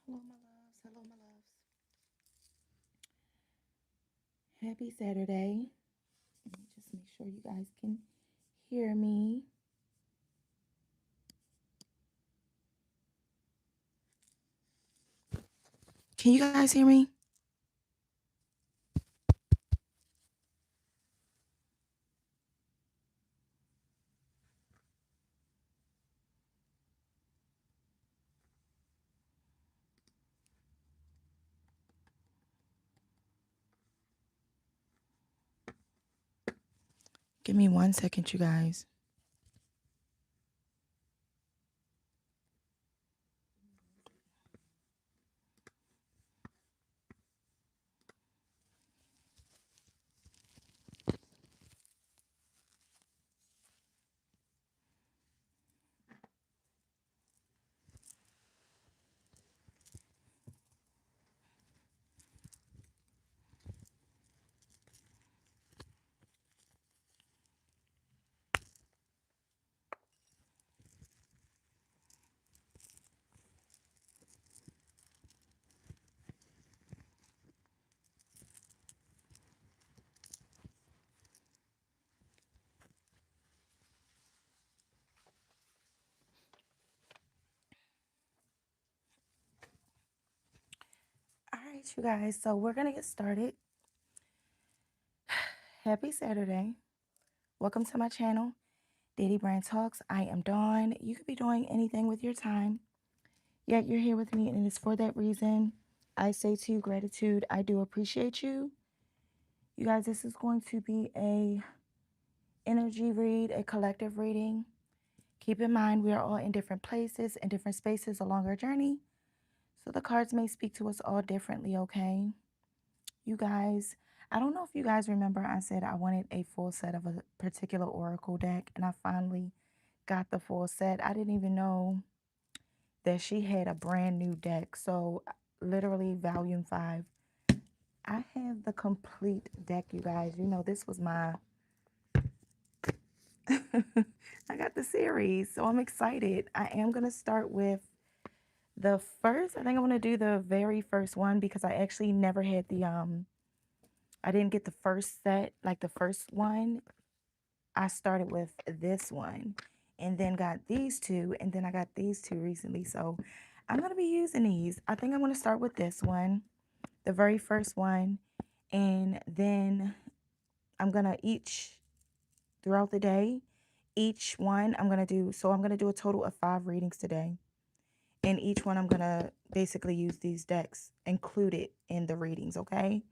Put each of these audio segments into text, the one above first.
Hello, my loves. Hello, my loves. Happy Saturday. Let me just make sure you guys can hear me. Can you guys hear me? Give me 1 second, you guys. All right, you guys. So we're going to get started. Happy Saturday. Welcome to my channel, deitybrand Talks. I am Dawn. You could be doing anything with your time, yet you're here with me, and it is for that reason. I say to you, gratitude. I do appreciate you. You guys, this is going to be a energy read, a collective reading. Keep in mind, we are all in different places and different spaces along our journey. So the cards may speak to us all differently, okay? You guys, I don't know if you guys remember, I said I wanted a full set of a particular oracle deck, and I finally got the full set. I didn't even know that she had a brand new deck. So, literally, volume 5. I have the complete deck, you guys. You know, this was my. I got the series, so I'm excited. I am going to start with the first. I think I'm going to do the very first one because I actually never had I didn't get the first set, like the first one. I started with this one and then got these two, and then I got these two recently. So I'm going to be using these. I think I'm going to start with this one, the very first one, and then I'm going to each throughout the day, each one I'm going to do. So I'm going to do a total of 5 readings today. And each one I'm going to basically use these decks included in the readings, okay?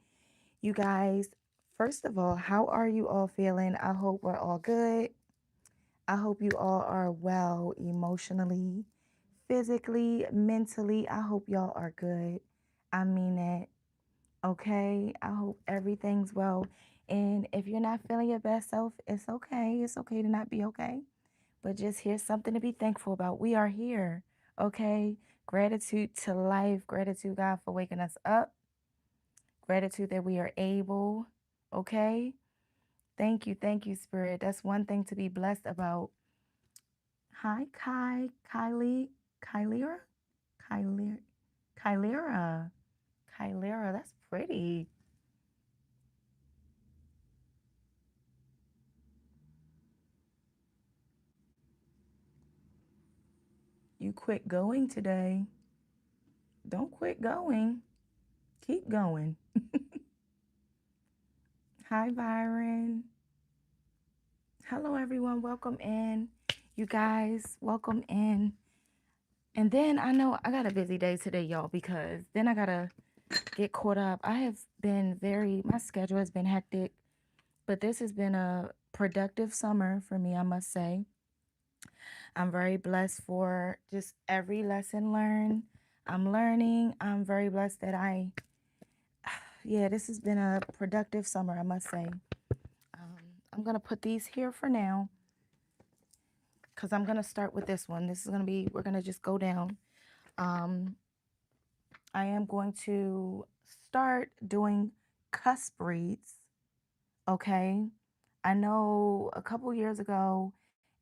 You guys, first of all, how are you all feeling? I hope we're all good. I hope you all are well emotionally, physically, mentally. I hope y'all are good. I mean it. Okay? I hope everything's well. And if you're not feeling your best self, it's okay. It's okay to not be okay. But just here's something to be thankful about. We are here. Okay? Gratitude to life. Gratitude, God, for waking us up. Gratitude that we are able. Okay? Thank you, Spirit. That's one thing to be blessed about. Hi, Kylera, Kylera, Kylera, Kylera. That's pretty. You quit going today. Don't quit going. Keep going. Hi, Byron. Hello, everyone. Welcome in. You guys, welcome in. And then I know I got a busy day today, y'all, because then I got to get caught up. I have been my schedule has been hectic, but this has been a productive summer for me, I must say. I'm very blessed for just every lesson learned. I'm learning. I'm very blessed that yeah, this has been a productive summer, I must say. I'm going to put these here for now because I'm going to start with this one. This is going to be, we're going to just go down. Um, I am going to start doing cusp reads. Okay. I know a couple years ago,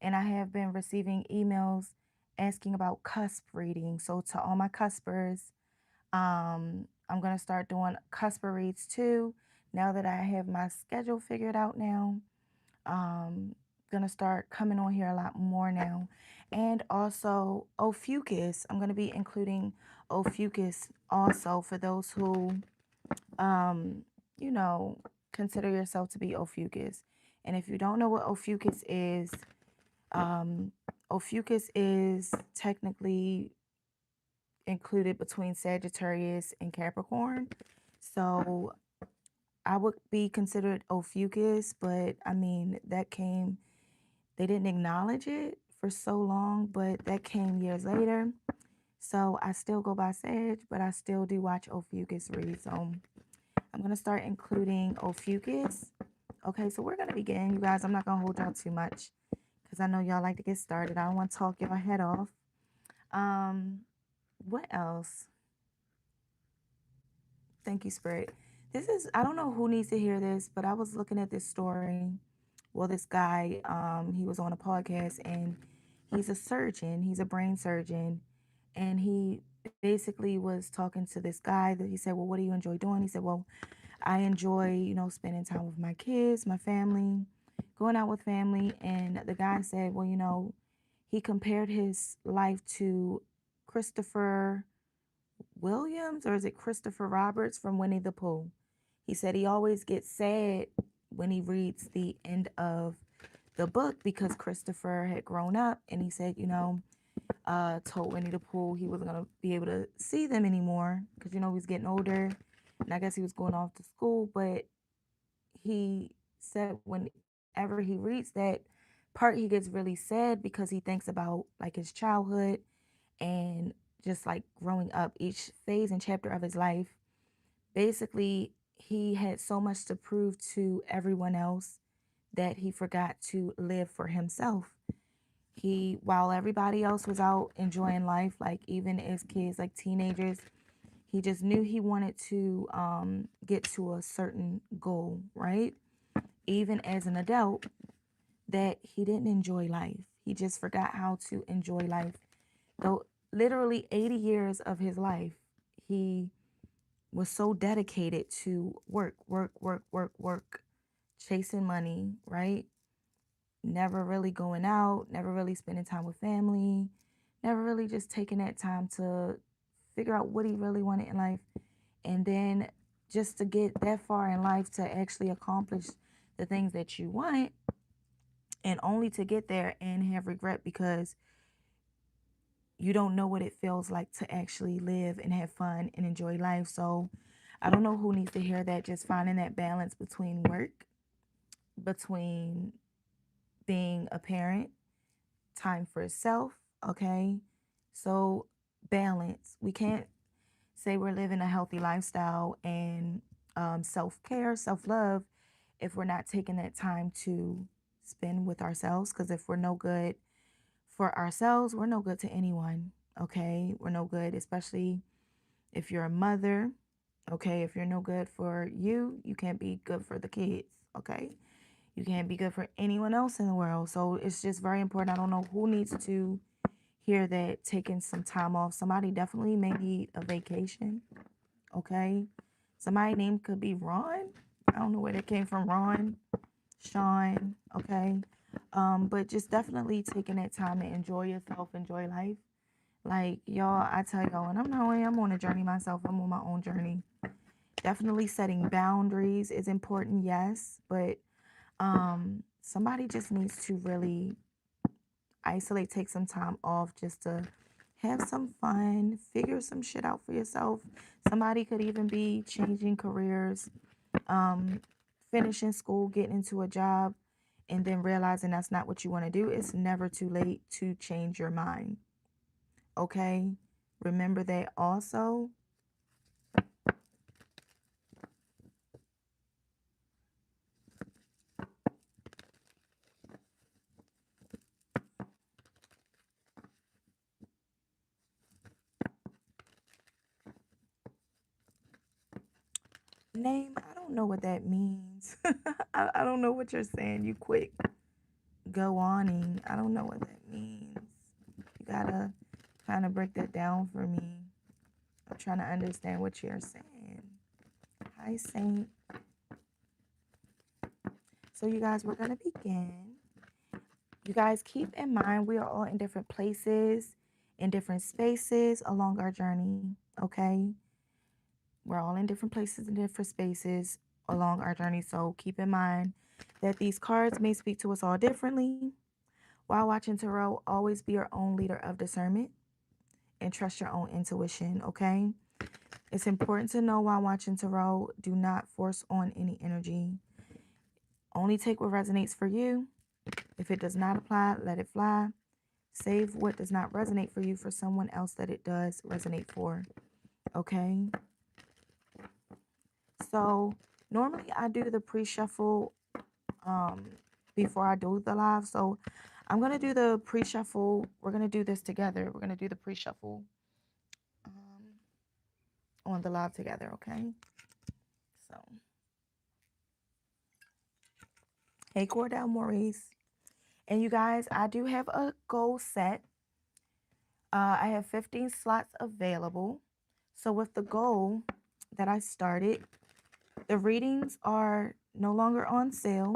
and I have been receiving emails asking about cusp reading. So, to all my cuspers, I'm going to start doing cusper reads too. Now that I have my schedule figured out now, gonna start coming on here a lot more now. And also Ophiuchus. I'm gonna be including Ophiuchus also for those who um, you know, consider yourself to be Ophiuchus. And if you don't know what um, Ophiuchus is technically included between Sagittarius and Capricorn. So I would be considered Ophiuchus, but I mean, they didn't acknowledge it for so long, but that came years later. So I still go by Sag, but I still do watch Ophiuchus read. So I'm going to start including Ophiuchus. Okay, so we're going to begin, you guys. I'm not going to hold y'all too much because I know y'all like to get started. I don't want to talk your head off. What else? Thank you, Spirit. I don't know who needs to hear this, but I was looking at this story. Well, this guy, he was on a podcast and he's a surgeon, he's a brain surgeon. And he basically was talking to this guy that he said, well, what do you enjoy doing? He said, well, I enjoy, spending time with my kids, my family, going out with family. And the guy said, well, he compared his life to Christopher Williams, or is it Christopher Roberts from Winnie the Pooh? He said he always gets sad when he reads the end of the book because Christopher had grown up, and he said, told Winnie the Pooh he wasn't going to be able to see them anymore because, he was getting older, and I guess he was going off to school. But he said whenever he reads that part, he gets really sad because he thinks about like his childhood and just like growing up, each phase and chapter of his life. Basically, he had so much to prove to everyone else that he forgot to live for himself. While everybody else was out enjoying life, like even as kids, like teenagers, he just knew he wanted to get to a certain goal, right? Even as an adult, that he didn't enjoy life. He just forgot how to enjoy life. Though literally 80 years of his life, he was so dedicated to work, work, work, work, work, chasing money, right? Never really going out, never really spending time with family, never really just taking that time to figure out what he really wanted in life. And then just to get that far in life to actually accomplish the things that you want, and only to get there and have regret because you don't know what it feels like to actually live and have fun and enjoy life. So I don't know who needs to hear that, just finding that balance between work, between being a parent, time for self, okay? So balance. We can't say we're living a healthy lifestyle and self-care, self-love if we're not taking that time to spend with ourselves. Because if we're no good for ourselves, we're no good to anyone, okay? We're no good, especially if you're a mother, okay? If you're no good for you, you can't be good for the kids, okay? You can't be good for anyone else in the world. So it's just very important. I don't know who needs to hear that, taking some time off. Somebody definitely may need a vacation, okay? Somebody's name could be Ron. I don't know where that came from, Ron, Sean, okay? But just definitely taking that time to enjoy yourself, enjoy life. Like, y'all, I tell y'all, and I'm on a journey myself. I'm on my own journey. Definitely setting boundaries is important, yes, but somebody just needs to really isolate, take some time off just to have some fun, figure some shit out for yourself. Somebody could even be changing careers, um, finishing school, getting into a job, and then realizing that's not what you want to do. It's never too late to change your mind. Okay? Remember that also. Name, I don't know what that means. I don't know what you're saying. You quick go oning. I don't know what that means. You gotta kind of break that down for me. I'm trying to understand what you're saying. Hi, Saint. So you guys, we're going to begin. You guys, keep in mind we are all in different places, in different spaces along our journey, okay? We're all in different places and different spaces along our journey. So keep in mind that these cards may speak to us all differently. While watching tarot, always be your own leader of discernment and trust your own intuition, okay? It's important to know while watching tarot, do not force on any energy. Only take what resonates for you. If it does not apply, let it fly. Save what does not resonate for you for someone else that it does resonate for, okay? So normally I do the pre-shuffle before I do the live. So I'm going to do the pre-shuffle. We're going to do this together. We're going to do the pre-shuffle on the live together, okay? So, hey, Cordell Maurice. And you guys, I do have a goal set. I have 15 slots available. So with the goal that I started, the readings are no longer on sale.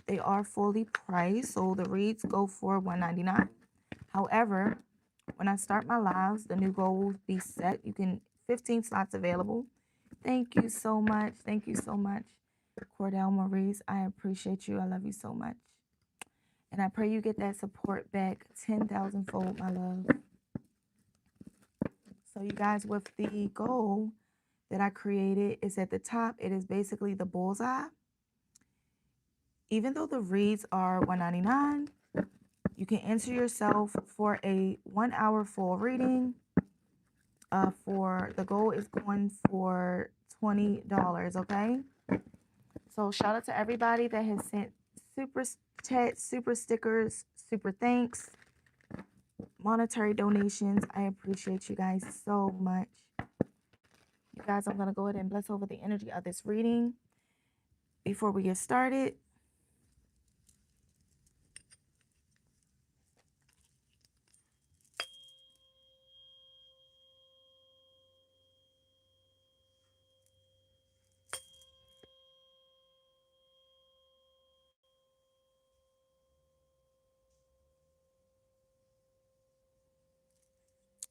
They are fully priced. So the reads go for $199. However, when I start my lives, the new goal will be set. 15 slots available. Thank you so much. Thank you so much, Cordell Maurice. I appreciate you. I love you so much. And I pray you get that support back 10,000 fold, my love. So you guys, with the goal that I created is at the top. It is basically the bullseye. Even though the reads are $199, you can enter yourself for a 1 hour full reading. For the goal is going for $20, okay? So shout out to everybody that has sent super chats, super stickers, super thanks, monetary donations. I appreciate you guys so much. You guys, I'm going to go ahead and bless over the energy of this reading before we get started.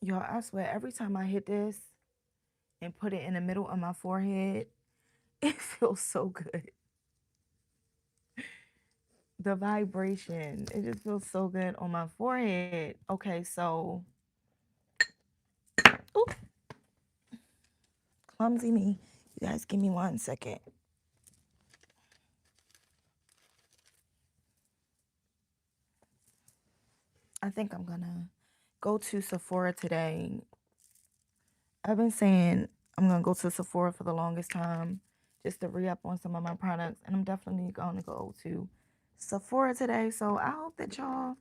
Y'all, I swear, every time I hit this and put it in the middle of my forehead, it feels so good. The vibration, it just feels so good on my forehead. Okay, so, ooh, clumsy me. You guys, give me 1 second. I think I'm gonna go to Sephora today. I've been saying I'm gonna go to Sephora for the longest time just to re-up on some of my products, and I'm definitely gonna go to Sephora today. So I hope that y'all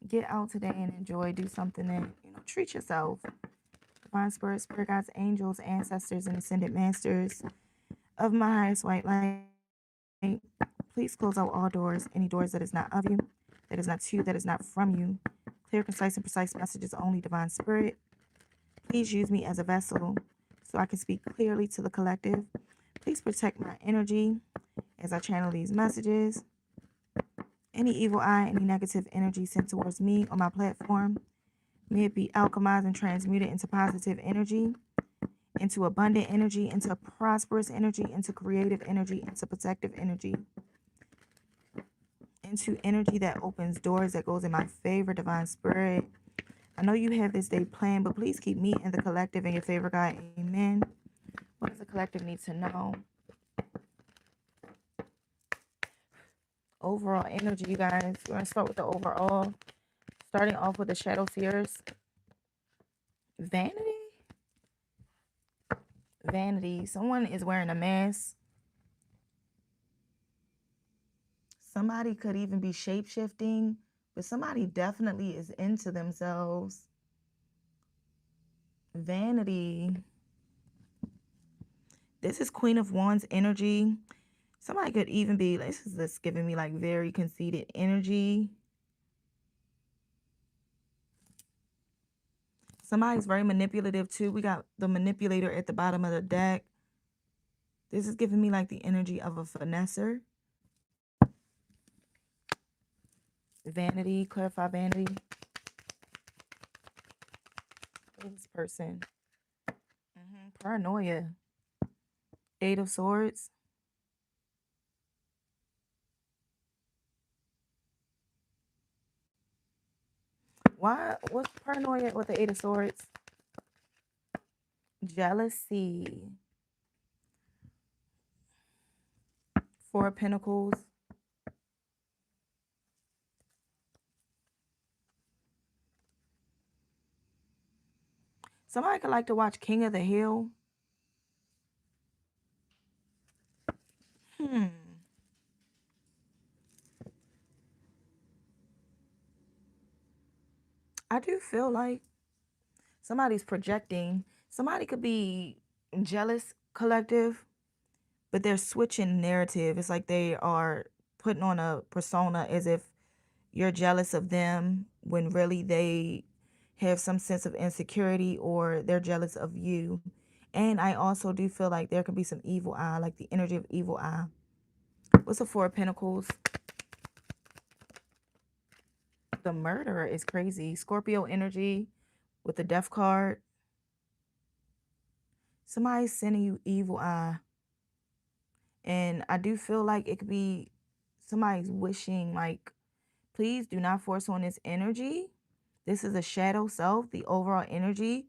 get out today and enjoy, do something that, treat yourself. Divine Spirit, Spirit Guides, angels, ancestors, and ascended masters of my highest white light, please close out all doors, any doors that is not of you, that is not to you, that is not from you. Clear, concise, and precise messages only, Divine Spirit. Please use me as a vessel so I can speak clearly to the collective. Please protect my energy as I channel these messages. Any evil eye, any negative energy sent towards me on my platform, may it be alchemized and transmuted into positive energy, into abundant energy, into prosperous energy, into creative energy, into protective energy, into energy that opens doors, that goes in my favor, Divine Spirit. I know you have this day planned, but please keep me and the collective in your favor, God. Amen. What does the collective need to know? Overall energy, you guys. We're going to start with the overall. Starting off with the shadow seers. Vanity? Vanity. Someone is wearing a mask. Somebody could even be shape-shifting, but somebody definitely is into themselves. Vanity. This is Queen of Wands energy. Somebody could even be, this is just giving me like very conceited energy. Somebody's very manipulative too. We got the manipulator at the bottom of the deck. This is giving me like the energy of a finesser. Vanity, clarify vanity. This person. Paranoia. Eight of Swords. Why? What's paranoia with the Eight of Swords? Jealousy. Four of Pentacles. Somebody could like to watch King of the Hill. I do feel like somebody's projecting. Somebody could be jealous collective, but they're switching narrative. It's like they are putting on a persona as if you're jealous of them when really they have some sense of insecurity or they're jealous of you. And I also do feel like there could be some evil eye, like the energy of evil eye. What's the Four of Pentacles? The Murderer is crazy. Scorpio energy with the Death card. Somebody's sending you evil eye. And I do feel like it could be somebody's wishing, like, please do not force on this energy. This is a shadow self, the overall energy.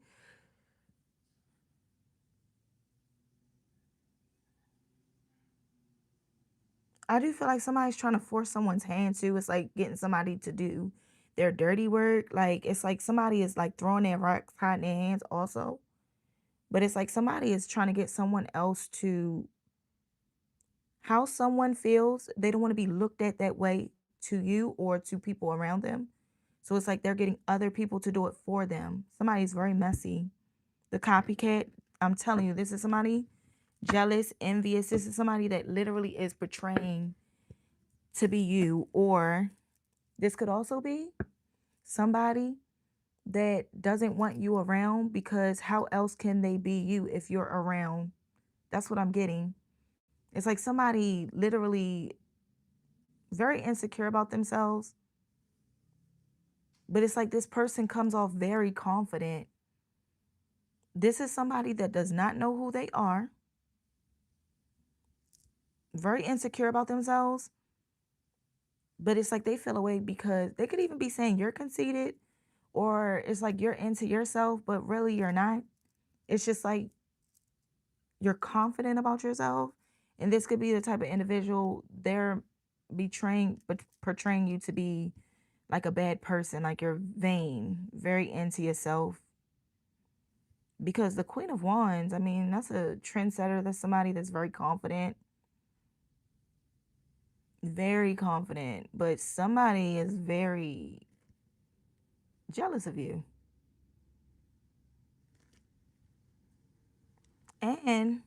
I do feel like somebody's trying to force someone's hand too. It's like getting somebody to do their dirty work. Like, it's like somebody is like throwing their rocks, hiding their hands also. But it's like somebody is trying to get someone else to how someone feels. They don't want to be looked at that way to you or to people around them. So it's like they're getting other people to do it for them. Somebody's very messy. The copycat, I'm telling you, this is somebody jealous, envious. This is somebody that literally is portraying to be you. Or this could also be somebody that doesn't want you around because how else can they be you if you're around? That's what I'm getting. It's like somebody literally very insecure about themselves, but it's like this person comes off very confident. This is somebody that does not know who they are, very insecure about themselves, but it's like they feel away because they could even be saying you're conceited or it's like you're into yourself, but really you're not. It's just like you're confident about yourself. And this could be the type of individual they're betraying, but portraying you to be like a bad person, like you're vain, very into yourself. Because the Queen of Wands, I mean, that's a trendsetter. That's somebody that's very confident, very confident, but somebody is very jealous of you. And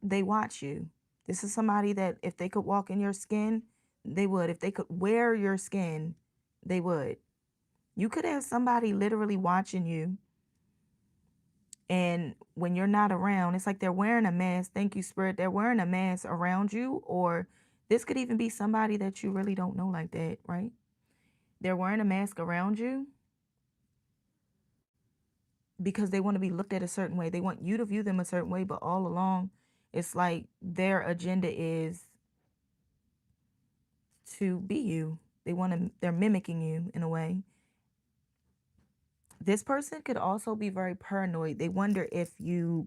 they watch you. This is somebody that if they could walk in your skin, they would. If they could wear your skin, they would. You could have somebody literally watching you. And when you're not around, it's like they're wearing a mask. Thank you, Spirit. They're wearing a mask around you. Or this could even be somebody that you really don't know like that, right? They're wearing a mask around you because they want to be looked at a certain way. They want you to view them a certain way, but all along, it's like their agenda is to be you. They're mimicking you in a way. This person could also be very paranoid. They wonder if you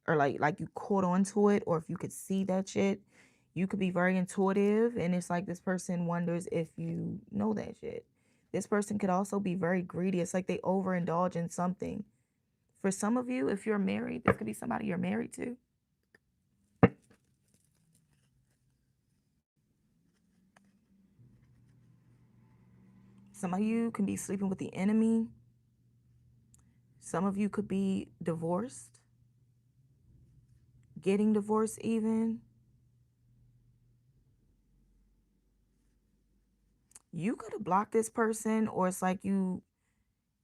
are like you caught onto it or if you could see that shit. You could be very intuitive and it's like this person wonders if you know that shit. This person could also be very greedy. It's like they overindulge in something. For some of you, if you're married, this could be somebody you're married to. Some of you can be sleeping with the enemy. Some of you could be divorced, getting divorced even. You could have blocked this person, or it's like you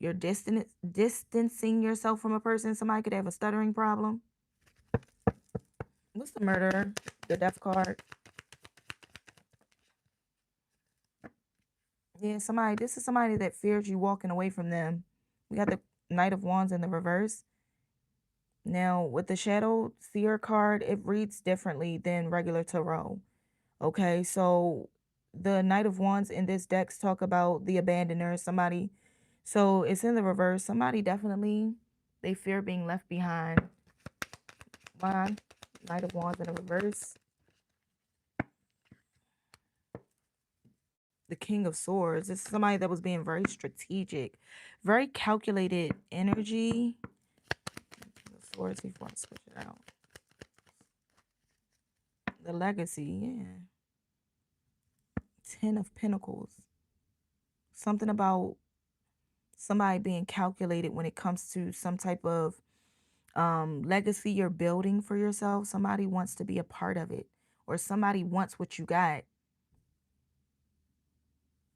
You're distancing yourself from a person. Somebody could have a stuttering problem. What's the murderer? The death card. Yeah, somebody. This is somebody that fears you walking away from them. We got the Knight of Wands in the reverse. Now, with the Shadow Seer card, it reads differently than regular tarot. Okay, so the Knight of Wands in this deck talk about the abandoner, somebody. So it's in the reverse. Somebody definitely, they fear being left behind. Why? Knight of Wands in the reverse. The King of Swords. This is somebody that was being very strategic, very calculated energy. Swords before I switch it out. The Legacy, yeah. 10 of Pentacles. Something about somebody being calculated when it comes to some type of legacy you're building for yourself. Somebody wants to be a part of it, or somebody wants what you got.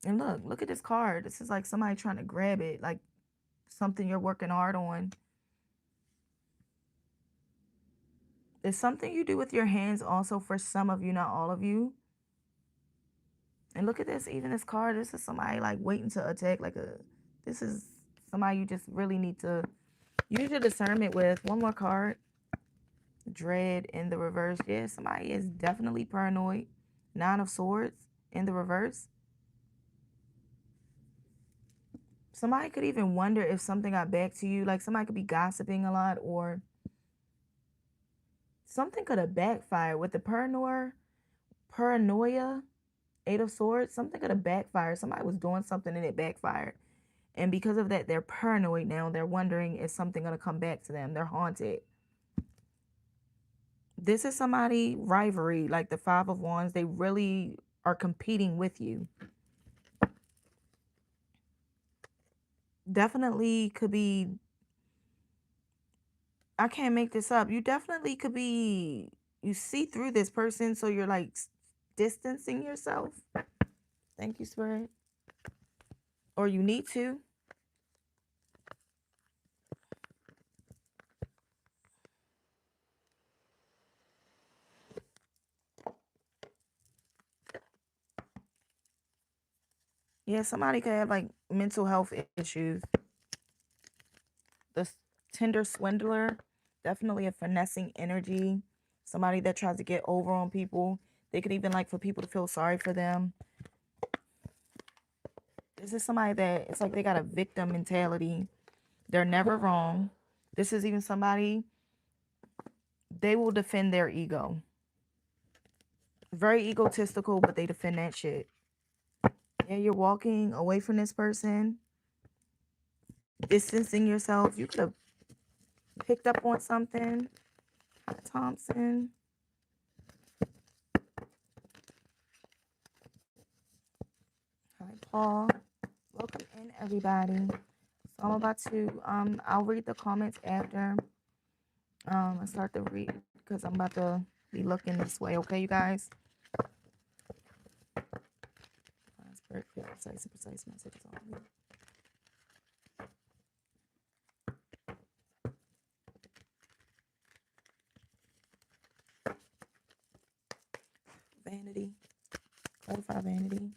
And look at this card. This is like somebody trying to grab it, like something you're working hard on. It's something you do with your hands also for some of you, not all of you. And look at this, even this card, this is somebody like waiting to attack, this is somebody you just really need to use your discernment with. One more card. Dread in the reverse. Yeah, somebody is definitely paranoid. 9 of Swords in the reverse. Somebody could even wonder if something got back to you. Like somebody could be gossiping a lot, or something could have backfired with the paranoia, 8 of Swords. Something could have backfired. Somebody was doing something and it backfired. And because of that, they're paranoid now. They're wondering, is something going to come back to them? They're haunted. This is somebody rivalry, like the 5 of Wands. They really are competing with you. Definitely could be, I can't make this up. You definitely could be, you see through this person, so you're like distancing yourself. Thank you, Spirit. Or you need to. Yeah, somebody could have like mental health issues. The tender swindler, definitely a finessing energy. Somebody that tries to get over on people. They could even like for people to feel sorry for them. This is somebody that it's like they got a victim mentality. They're never wrong. This is even somebody, they will defend their ego. Very egotistical, but they defend that shit. Yeah, you're walking away from this person, distancing yourself. You could have picked up on something. Hi, Thompson. Hi, Paul. Welcome in, everybody. So I'm about to, I'll read the comments after I start to read, because I'm about to be looking this way. Okay, you guys? Very clear, precise, and precise messages only. Vanity. Clarify vanity.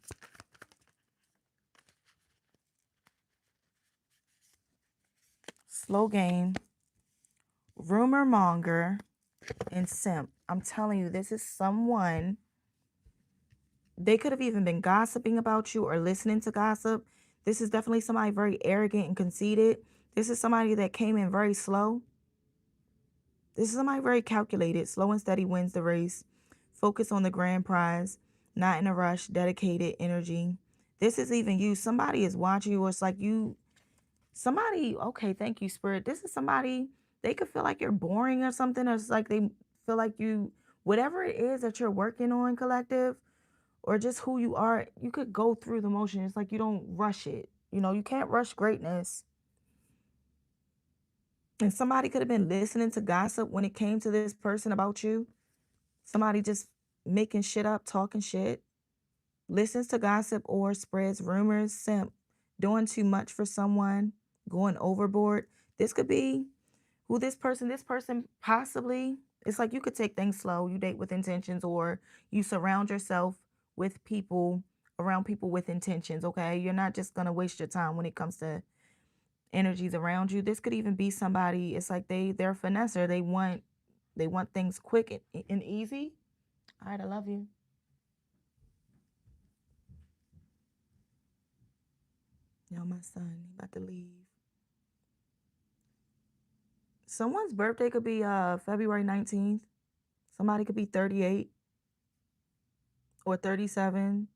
Slow game. Rumor monger. And simp. I'm telling you, this is someone, they could have even been gossiping about you or listening to gossip. This is definitely somebody very arrogant and conceited. This is somebody that came in very slow. This is somebody very calculated. Slow and steady wins the race. Focus on the grand prize. Not in a rush. Dedicated energy. This is even you. Somebody is watching you, or it's like you, somebody, okay, thank you, Spirit. This is somebody, they could feel like you're boring or something. Or it's like they feel like you, whatever it is that you're working on, collective, or just who you are, you could go through the motion. It's like you don't rush it. You know, you can't rush greatness. And somebody could have been listening to gossip when it came to this person about you. Somebody just making shit up, talking shit, listens to gossip or spreads rumors, simp, doing too much for someone, going overboard. This could be who this person possibly, it's like you could take things slow, you date with intentions, or you surround yourself with people, around people with intentions, okay? You're not just going to waste your time when it comes to energies around you. This could even be somebody, it's like they're a finesser. They want things quick and easy. All right, I love you. Yo, my son, he about to leave. Someone's birthday could be February 19th. Somebody could be 38 or 37.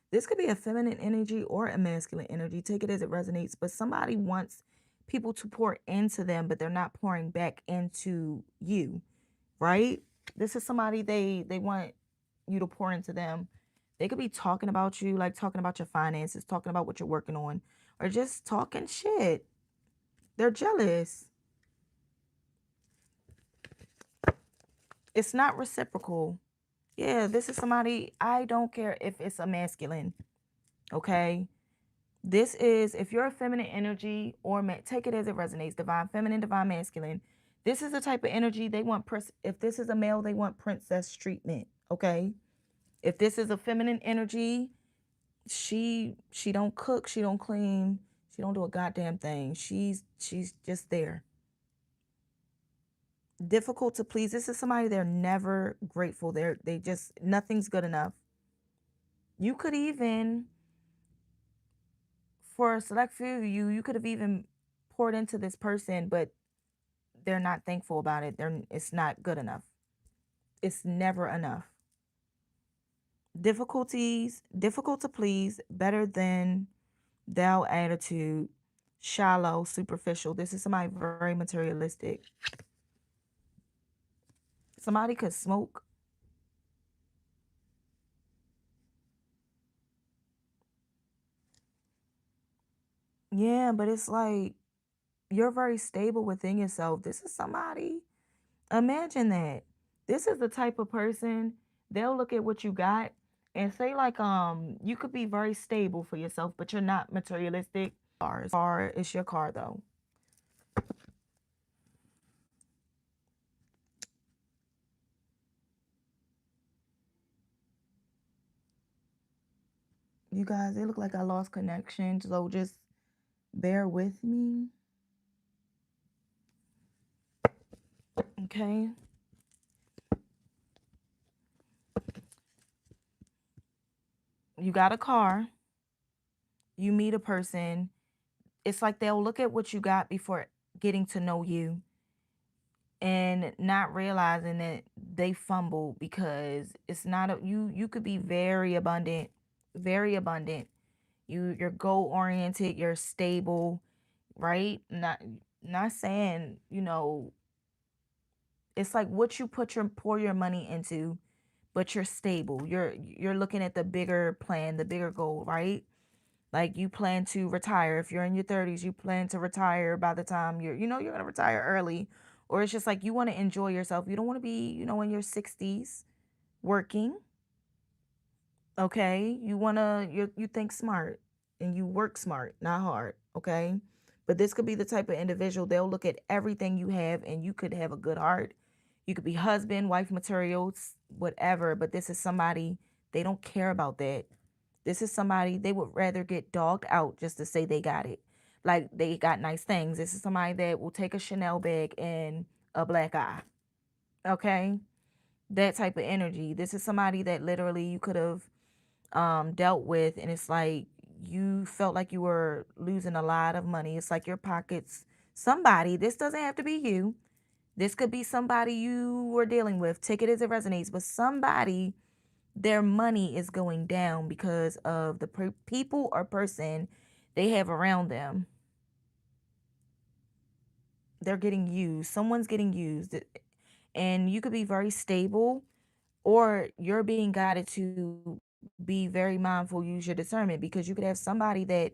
This could be a feminine energy or a masculine energy. Take it as it resonates. But somebody wants people to pour into them, but they're not pouring back into you, right? This is somebody they want you to pour into them. They could be talking about you, like talking about your finances, talking about what you're working on, or just talking shit. They're jealous. It's not reciprocal. Yeah, this is somebody, I don't care if it's a masculine, okay? This is, if you're a feminine energy or take it as it resonates, divine feminine, divine masculine. This is the type of energy they want. If this is a male, they want princess treatment. Okay. If this is a feminine energy, she don't cook, she don't clean, she don't do a goddamn thing. She's just there. Difficult to please. This is somebody they're never grateful. They just, nothing's good enough. You could even, for a select few of you, you could have even poured into this person, but they're not thankful about it. It's not good enough. It's never enough. Difficulties, difficult to please, better than thou attitude, shallow, superficial. This is somebody very materialistic. Somebody could smoke. Yeah, but it's like you're very stable within yourself. This is somebody, imagine that. This is the type of person, they'll look at what you got and say like you could be very stable for yourself, but you're not materialistic. Car, it's your car though. You guys, it look like I lost connection, so just bear with me. Okay. You got a car, you meet a person. It's like they'll look at what you got before getting to know you and not realizing that they fumble because it's not you could be very abundant, very abundant. You're goal oriented, you're stable, right? Not saying, it's like what you pour your money into, but you're stable. You're looking at the bigger plan, the bigger goal, right? Like you plan to retire. If you're in your 30s, you plan to retire by the time you're going to retire early. Or it's just like you want to enjoy yourself. You don't want to be, in your 60s working. Okay? You think smart and you work smart, not hard, okay? But this could be the type of individual, they'll look at everything you have and you could have a good heart. You could be husband, wife materials, whatever, but this is somebody, they don't care about that. This is somebody they would rather get dogged out just to say they got it. Like they got nice things. This is somebody that will take a Chanel bag and a black eye. Okay? That type of energy. This is somebody that literally you could have dealt with, and it's like you felt like you were losing a lot of money. It's like your pockets, somebody, this doesn't have to be you. This could be somebody you were dealing with. Take it as it resonates, but somebody, their money is going down because of the people or person they have around them. They're getting used. Someone's getting used. And you could be very stable, or you're being guided to be very mindful, use your discernment, because you could have somebody that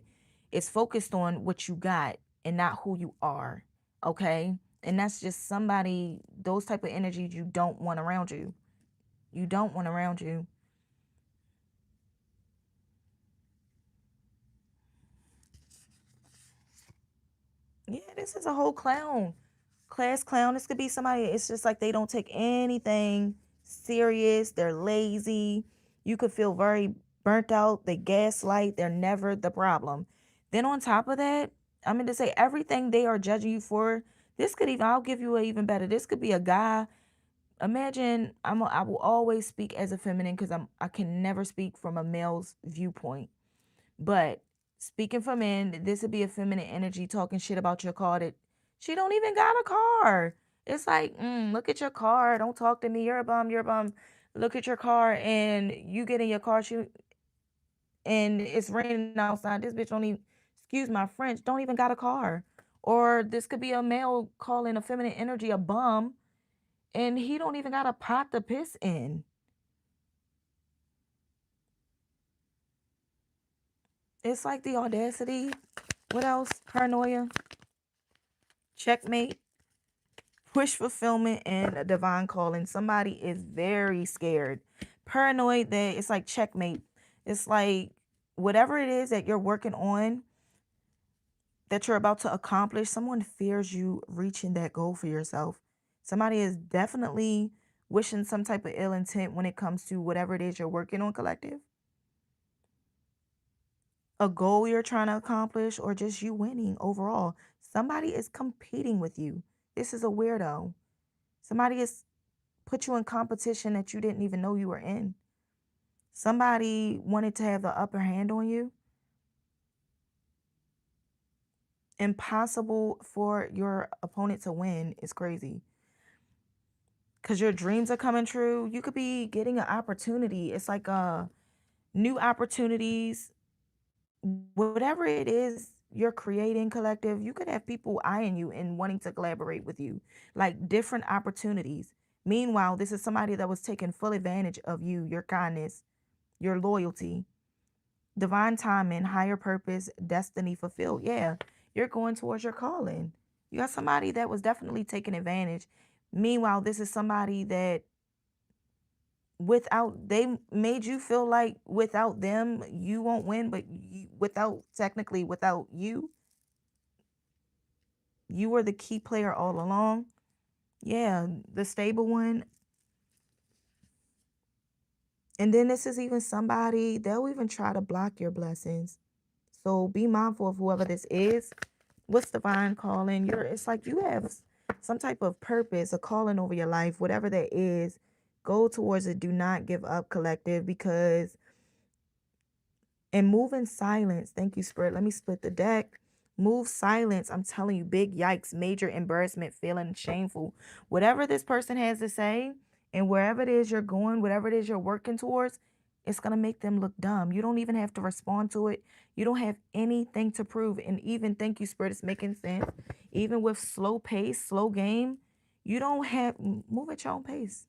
is focused on what you got and not who you are. Okay. And that's just somebody, those type of energies you don't want around you. You don't want around you. this is a whole clown. Class clown. This could be somebody, it's just like they don't take anything serious. They're lazy. You could feel very burnt out. They gaslight. They're never the problem. Then on top of that, I mean to say everything they are judging you for, this could even, I'll give you a even better. This could be a guy. Imagine I will always speak as a feminine because I can never speak from a male's viewpoint. But speaking for men, this would be a feminine energy talking shit about your car that she don't even got a car. It's like, look at your car. Don't talk to me. You're a bum. You're a bum. Look at your car, and you get in your car, and it's raining outside. This bitch don't even, excuse my French, don't even got a car. Or this could be a male calling a feminine energy a bum, and he don't even got a pot to piss in. It's like the audacity. What else? Paranoia. Checkmate. Wish fulfillment and a divine calling. Somebody is very scared. Paranoid that it's like checkmate. It's like whatever it is that you're working on, that you're about to accomplish, someone fears you reaching that goal for yourself. Somebody is definitely wishing some type of ill intent when it comes to whatever it is you're working on, collective. A goal you're trying to accomplish, or just you winning overall. Somebody is competing with you. This is a weirdo. Somebody has put you in competition that you didn't even know you were in. Somebody wanted to have the upper hand on you. Impossible for your opponent to win is crazy. Because your dreams are coming true. You could be getting an opportunity. It's like new opportunities. Whatever it is you're creating, collective, you could have people eyeing you and wanting to collaborate with you. Like different opportunities. Meanwhile, this is somebody that was taking full advantage of you, your kindness, your loyalty, divine timing, higher purpose, destiny fulfilled. Yeah, you're going towards your calling. You got somebody that was definitely taking advantage. Meanwhile, this is somebody that without, they made you feel like without them you won't win, but without, technically without you, you were the key player all along. Yeah, the stable one. And then this is even somebody, they'll even try to block your blessings. So be mindful of whoever this is. What's divine calling? It's like you have some type of purpose, a calling over your life, whatever that is. Go towards it. Do not give up, collective, because and move in silence. Thank you, Spirit. Let me split the deck. Move silence. I'm telling you, big yikes, major embarrassment, feeling shameful. Whatever this person has to say, and wherever it is you're going, whatever it is you're working towards, it's going to make them look dumb. You don't even have to respond to it. You don't have anything to prove. And even, thank you, Spirit, it's making sense. Even with slow pace, slow game, you don't have, move at your own pace.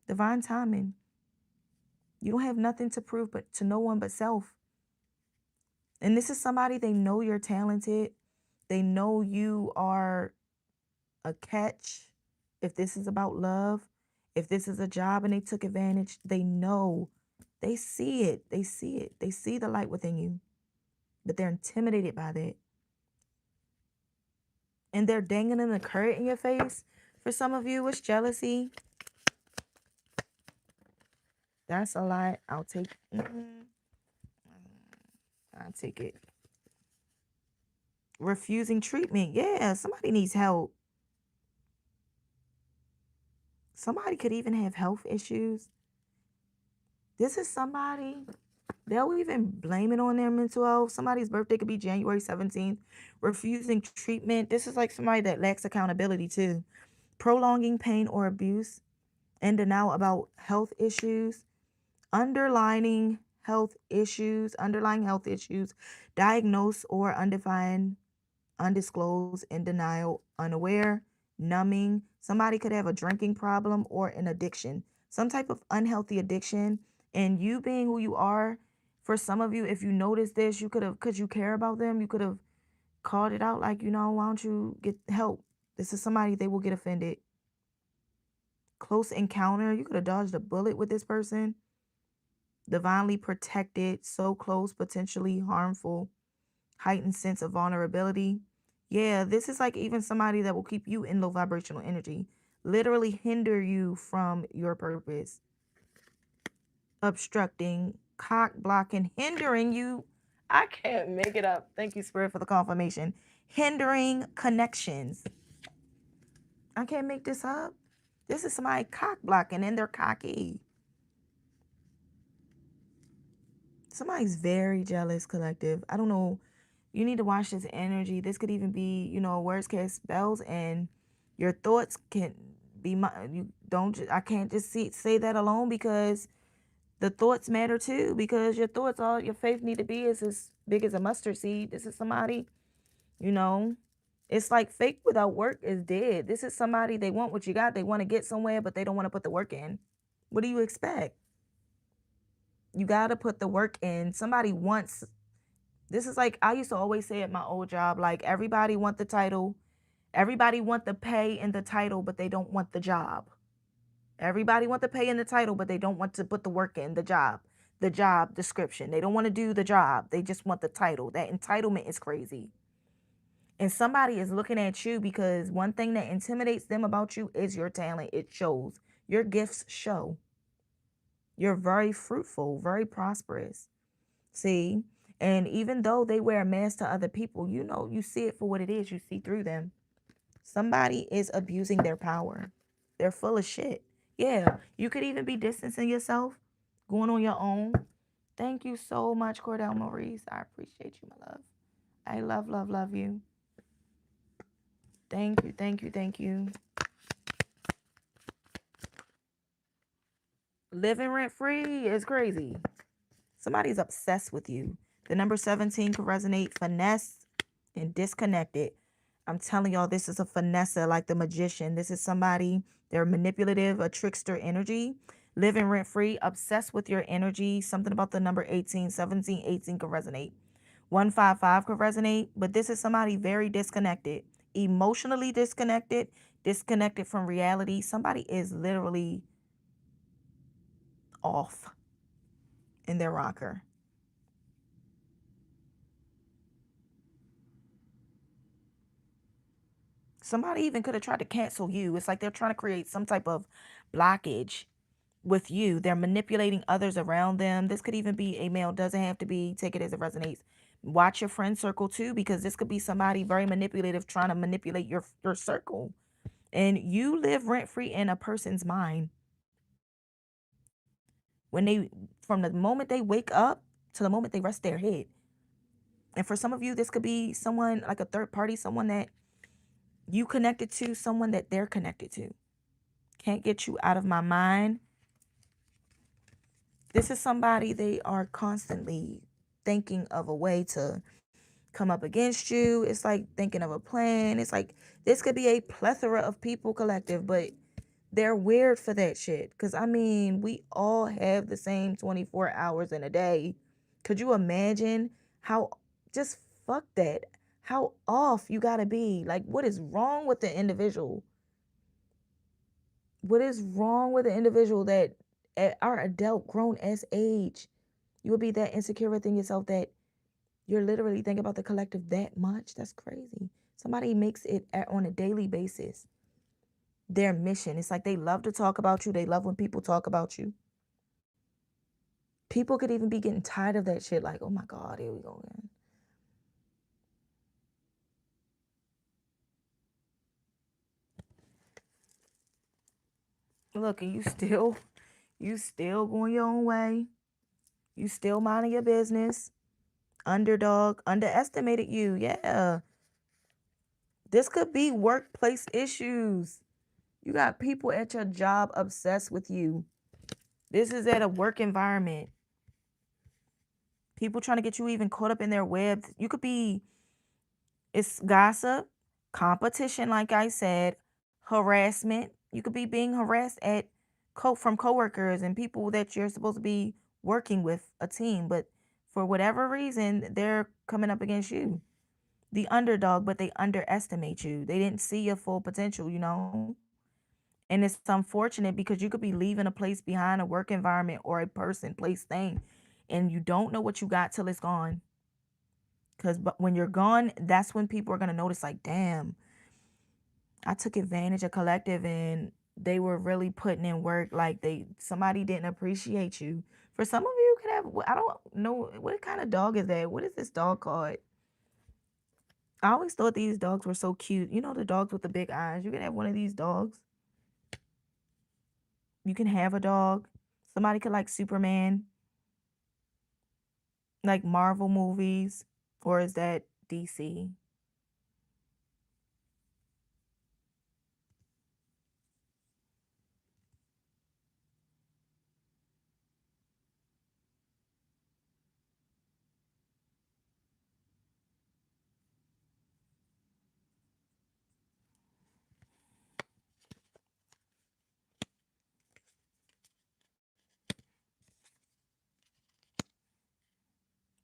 Divine timing. You don't have nothing to prove but to no one but self. And this is somebody, they know you're talented. They know you are a catch. If this is about love, if this is a job and they took advantage, they know. They see it. They see it. They see the light within you. But they're intimidated by that. And they're dangling a carrot in your face. For some of you, it's jealousy. That's a lot. I'll take it. Refusing treatment. Yeah, somebody needs help. Somebody could even have health issues. This is somebody, they'll even blame it on their mental health. Somebody's birthday could be January 17th. Refusing treatment. This is like somebody that lacks accountability too. Prolonging pain or abuse. And denial about health issues. Underlying health issues. Diagnosed or undefined, undisclosed, in denial, unaware, numbing. Somebody could have a drinking problem or an addiction, some type of unhealthy addiction. And you being who you are, for some of you, if you notice this, you could have, because you care about them, you could have called it out like, why don't you get help? This is somebody, they will get offended. Close encounter. You could have dodged a bullet with this person. Divinely protected, so close, potentially harmful. Heightened sense of vulnerability. Yeah, this is like even somebody that will keep you in low vibrational energy, literally hinder you from your purpose, obstructing, cock blocking, hindering you. I can't make it up. Thank you, Spirit, for the confirmation. Hindering connections. I can't make this up. This is somebody cock blocking and they're cocky. Somebody's very jealous, collective. I don't know. You need to watch this energy. This could even be, words cast spells, and your thoughts can be you don't. I can't just say that alone, because the thoughts matter too. Because your thoughts, all your faith need to be is as big as a mustard seed. This is somebody, you know. It's like faith without work is dead. This is somebody, they want what you got. They want to get somewhere, but they don't want to put the work in. What do you expect? You got to put the work in. Somebody wants, this is like, I used to always say at my old job, like, everybody want the title. Everybody want the pay and the title, but they don't want the job. Everybody want the pay and the title, but they don't want to put the work in, the job description. They don't want to do the job. They just want the title. That entitlement is crazy. And somebody is looking at you because one thing that intimidates them about you is your talent. It shows. Your gifts show. You're very fruitful, very prosperous. See? And even though they wear a mask to other people, you see it for what it is. You see through them. Somebody is abusing their power. They're full of shit. Yeah, you could even be distancing yourself, going on your own. Thank you so much, Cordell Maurice. I appreciate you, my love. I love, love, love you. Thank you, thank you, thank you. Living rent free is crazy. Somebody's obsessed with you. The number 17 could resonate, finesse and disconnected. I'm telling y'all, this is a finesse, like the magician. This is somebody, they're manipulative, a trickster energy. Living rent free, obsessed with your energy. Something about the number 18, 17, 18 could resonate. 155 could resonate, but this is somebody very disconnected, emotionally disconnected, disconnected from reality. Somebody is literally off in their rocker. Somebody even could have tried to cancel you. It's like they're trying to create some type of blockage with you. They're manipulating others around them. This could even be a male, doesn't have to be, take it as it resonates. Watch your friend circle too, because this could be somebody very manipulative trying to manipulate your circle. And you live rent free in a person's mind. When they, from the moment they wake up to the moment they rest their head. And for some of you, this could be someone like a third party, someone that you connected to, someone that they're connected to. Can't get you out of my mind. This is somebody, they are constantly thinking of a way to come up against you. It's like thinking of a plan. It's like this could be a plethora of people, collective, but they're weird for that shit. Because, I mean, we all have the same 24 hours in a day. Could you imagine how, just fuck that, how off you gotta be? Like, what is wrong with the individual? What is wrong with the individual that at our adult grown ass age, you would be that insecure within yourself that you're literally thinking about the collective that much? That's crazy. Somebody makes it on a daily basis their mission. It's like they love to talk about you. They love when people talk about you. People could even be getting tired of that shit. Like, oh my God, here we go again. Look, and you still going your own way. You still minding your business. Underdog, underestimated you. Yeah. This could be workplace issues. You got people at your job obsessed with you. This is at a work environment. People trying to get you even caught up in their webs. You could be, it's gossip, competition, like I said, harassment. You could be being harassed at from coworkers and people that you're supposed to be working with, a team, but for whatever reason, they're coming up against you. The underdog, but they underestimate you. They didn't see your full potential. And it's unfortunate because you could be leaving a place behind, a work environment or a person, place, thing, and you don't know what you got till it's gone. Because when you're gone, that's when people are going to notice, like, damn, I took advantage of collective and they were really putting in work. Like somebody didn't appreciate you. For some of you could have, I don't know, what kind of dog is that? What is this dog called? I always thought these dogs were so cute. You know, the dogs with the big eyes. You can have one of these dogs. You can have a dog. Somebody could like Superman, like Marvel movies, or is that DC?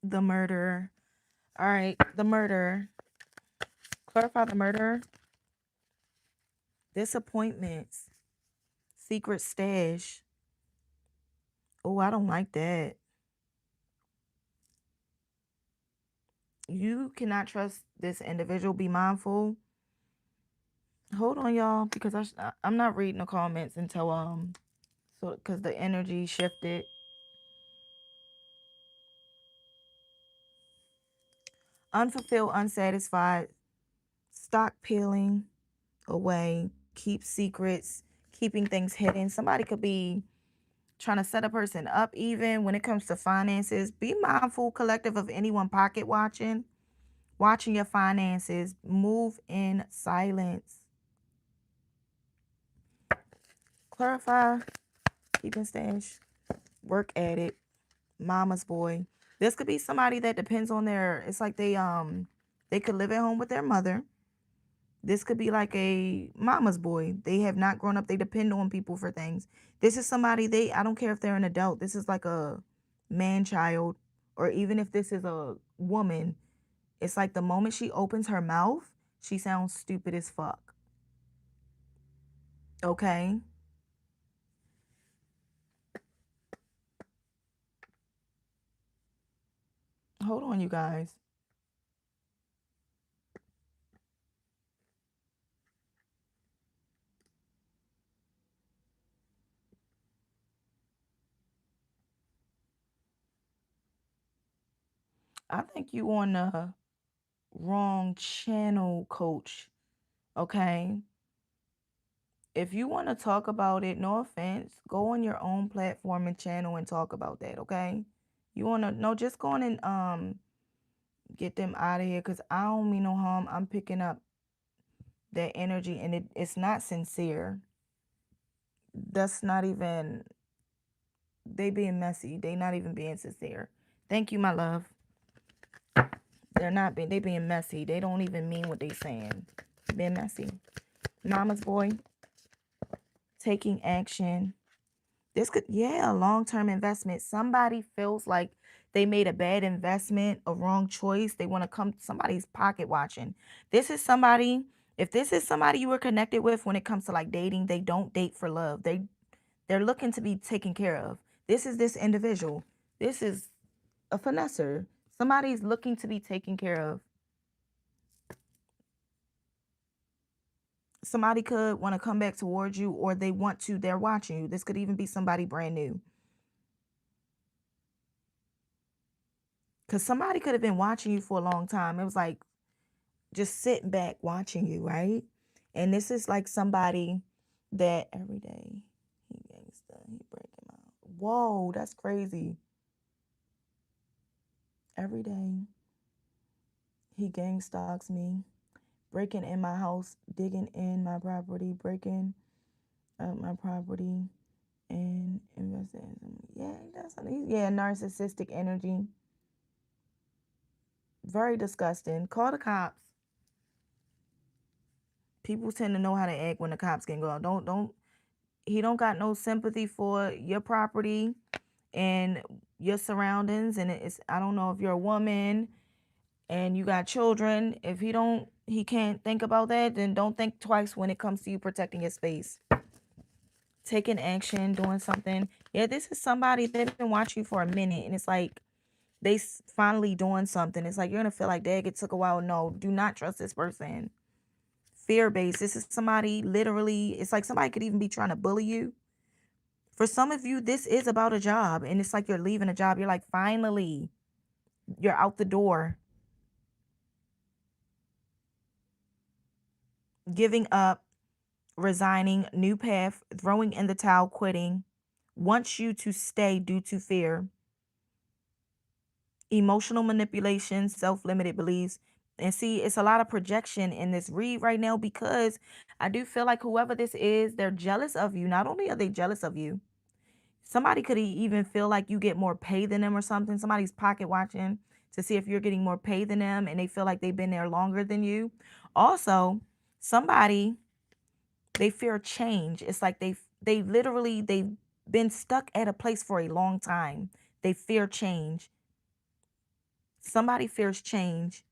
The murderer. All right, the murderer. Clarify the murderer. Disappointments. Secret stash. Oh, I don't like that. You cannot trust this individual. Be mindful. Hold on, y'all, because I'm not reading the comments until so because the energy shifted. Unfulfilled, unsatisfied, stock peeling away, keep secrets, keeping things hidden. Somebody could be trying to set a person up even when it comes to finances. Be mindful, collective, of anyone pocket watching your finances. Move in silence. Clarify, keeping stash, work at it, mama's boy. This could be somebody that depends on it's like they could live at home with their mother. This could be like a mama's boy. They have not grown up. They depend on people for things. This is somebody I don't care if they're an adult. This is like a man child, or even if this is a woman, it's like the moment she opens her mouth, she sounds stupid as fuck. Okay? Hold on, you guys. I think you on the wrong channel, coach. Okay? If you want to talk about it, no offense, go on your own platform and channel and talk about that, okay? You want to no, just go on and get them out of here, because I don't mean no harm. I'm picking up that energy and it's not sincere. That's not even, they being messy. They not even being sincere. Thank you, my love. They being messy. They don't even mean what they saying. Being messy. Mama's boy. Taking action. This could, yeah, a long-term investment. Somebody feels like they made a bad investment, a wrong choice. They want to come, somebody's pocket watching. This is somebody, if this is somebody you were connected with when it comes to like dating, they don't date for love. They're looking to be taken care of. This is this individual. This is a finesser. Somebody's looking to be taken care of. Somebody could want to come back towards you, or they're watching you. This could even be somebody brand new. Because somebody could have been watching you for a long time. It was like just sitting back watching you, right? And this is like somebody that every day he gangsta, he break him out. Whoa, that's crazy. Every day he gang stalks me, breaking in my house, digging in my property, breaking up my property, and investing in yeah, that's yeah, narcissistic energy. Very disgusting. Call the cops. People tend to know how to act when the cops can go. Don't he don't got no sympathy for your property and your surroundings, and it's, I don't know if you're a woman and you got children. If he can't think about that, then don't think twice when it comes to you protecting your space. Taking action, doing something. Yeah, this is somebody, they've been watching you for a minute, and it's like finally doing something. It's like you're gonna feel like, dang, it took a while. No, do not trust this person. Fear based. This is somebody literally. It's like somebody could even be trying to bully you. For some of you, this is about a job, and it's like you're leaving a job. You're like, finally, you're out the door, giving up, resigning, new path, throwing in the towel, quitting. Wants you to stay due to fear, emotional manipulation, self-limited beliefs. And see, it's a lot of projection in this read right now because I do feel like whoever this is, they're jealous of you. Not only are they jealous of you, somebody could even feel like you get more pay than them or something. Somebody's pocket watching to see if you're getting more pay than them and they feel like they've been there longer than you. Also, somebody, they fear change. It's like they've been stuck at a place for a long time. They fear change. Somebody fears change.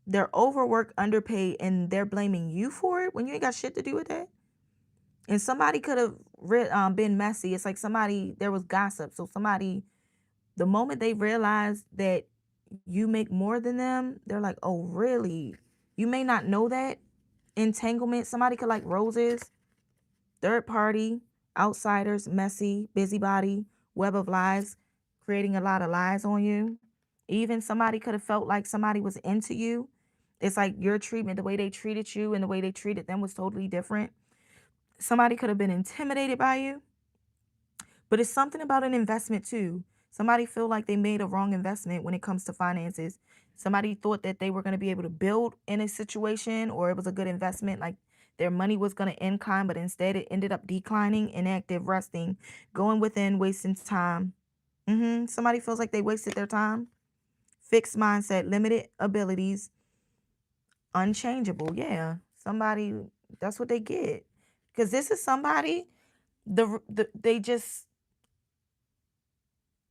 They're overworked, underpaid, and they're blaming you for it when you ain't got shit to do with that. And somebody could have been messy. It's like somebody, there was gossip. So somebody, the moment they realize that you make more than them, they're like, oh, really? You may not know that. Entanglement. Somebody could like roses, third party, outsiders, messy, busybody, web of lies, creating a lot of lies on you. Even somebody could have felt like somebody was into you. It's like your treatment, the way they treated you and the way they treated them was totally different. Somebody could have been intimidated by you, but it's something about an investment too. Somebody feel like they made a wrong investment when it comes to finances. Somebody thought that they were going to be able to build in a situation or it was a good investment, like their money was going to incline, but instead it ended up declining, inactive, resting, going within, wasting time. Somebody feels like they wasted their time. Fixed mindset, limited abilities, unchangeable. Yeah, somebody, that's what they get. Because this is somebody, they just,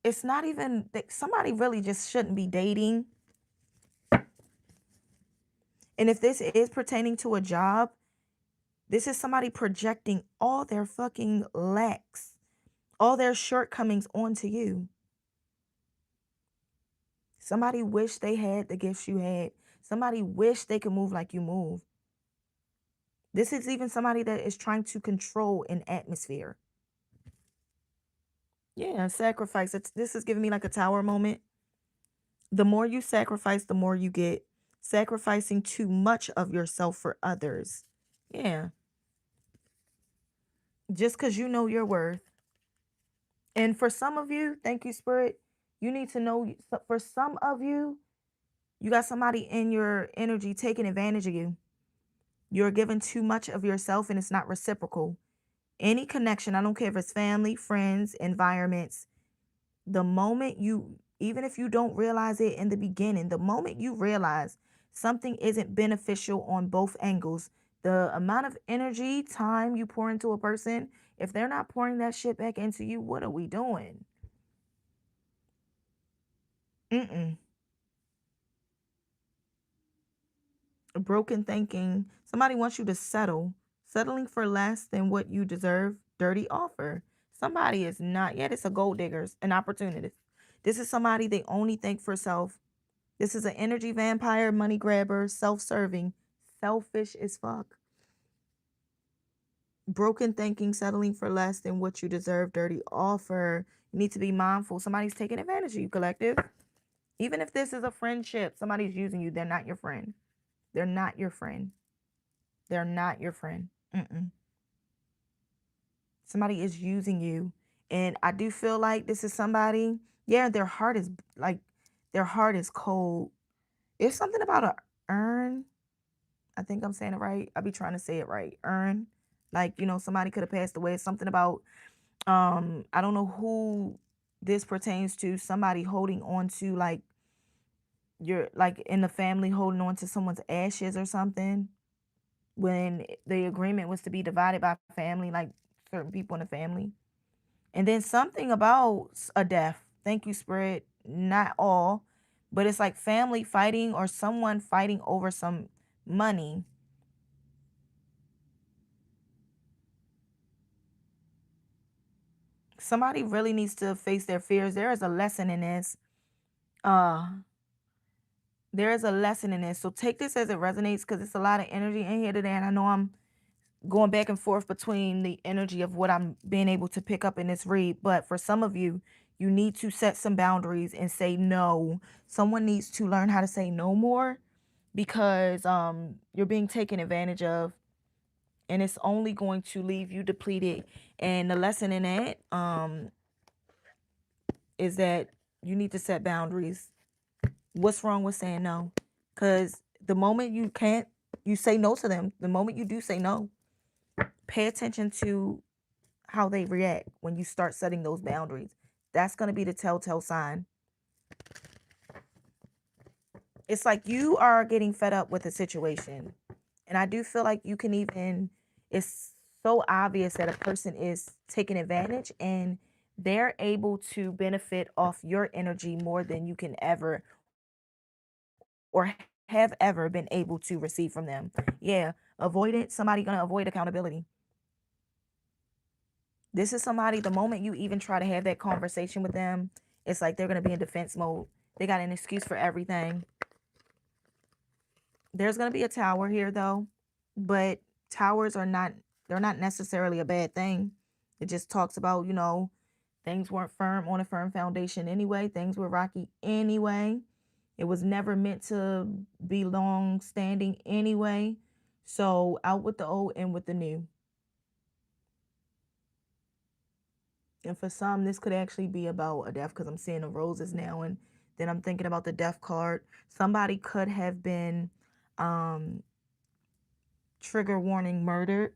it's not even that somebody really just shouldn't be dating. And if this is pertaining to a job, this is somebody projecting all their fucking lacks, all their shortcomings onto you. Somebody wish they had the gifts you had. Somebody wish they could move like you move. This is even somebody that is trying to control an atmosphere. Yeah, sacrifice. This is giving me like a tower moment. The more you sacrifice, the more you get. Sacrificing too much of yourself for others. Yeah, just because you know your worth. And for some of you, thank you, Spirit, you need to know for some of you, you got somebody in your energy taking advantage of you. You're giving too much of yourself and it's not reciprocal. Any connection, I don't care if it's family, friends, environments, the moment you, even if you don't realize it in the beginning, the moment you realize something isn't beneficial on both angles, the amount of energy, time you pour into a person, if they're not pouring that shit back into you, what are we doing? Mm-mm. Broken thinking. Somebody wants you to settle. Settling for less than what you deserve. Dirty offer. Somebody is not yet. It's a gold diggers, an opportunist. This is somebody they only think for self. This is an energy vampire, money grabber, self-serving, selfish as fuck. Broken thinking, settling for less than what you deserve, dirty offer. You need to be mindful. Somebody's taking advantage of you, collective. Even if this is a friendship, somebody's using you. They're not your friend. They're not your friend. They're not your friend. Mm-mm. Somebody is using you. And I do feel like this is somebody, yeah, their heart is like, their heart is cold. It's something about a urn. I think I'm saying it right. I be trying to say it right. Urn. Like, somebody could have passed away. It's something about I don't know who this pertains to. Somebody holding on to like you're like in the family holding on to someone's ashes or something when the agreement was to be divided by family, like certain people in the family. And then something about a death. Thank you, Spirit. Not all, but it's like family fighting or someone fighting over some money. Somebody really needs to face their fears. There is a lesson in this. Uh, there is a lesson in this. So take this as it resonates, because it's a lot of energy in here today. And I know I'm going back and forth between the energy of what I'm being able to pick up in this read. But for some of you, you need to set some boundaries and say no. Someone needs to learn how to say no more, because you're being taken advantage of, and it's only going to leave you depleted. And the lesson in that is that you need to set boundaries. What's wrong with saying no? Because the moment you can't, you say no to them. The moment you do say no, pay attention to how they react when you start setting those boundaries. That's going to be the telltale sign. It's like you are getting fed up with the situation. And I do feel like you can even, it's so obvious that a person is taking advantage, and they're able to benefit off your energy more than you can ever or have ever been able to receive from them. Yeah, avoid it. Somebody going to avoid accountability. This is somebody, the moment you even try to have that conversation with them, it's like they're going to be in defense mode. They got an excuse for everything. There's going to be a tower here though, but towers are not, they're not necessarily a bad thing. It just talks about, you know, things weren't firm on a firm foundation anyway. Things were rocky anyway. It was never meant to be long standing anyway. So out with the old, in with the new. And for some, this could actually be about a death, because I'm seeing the roses now, and then I'm thinking about the death card. Somebody could have been trigger warning murdered.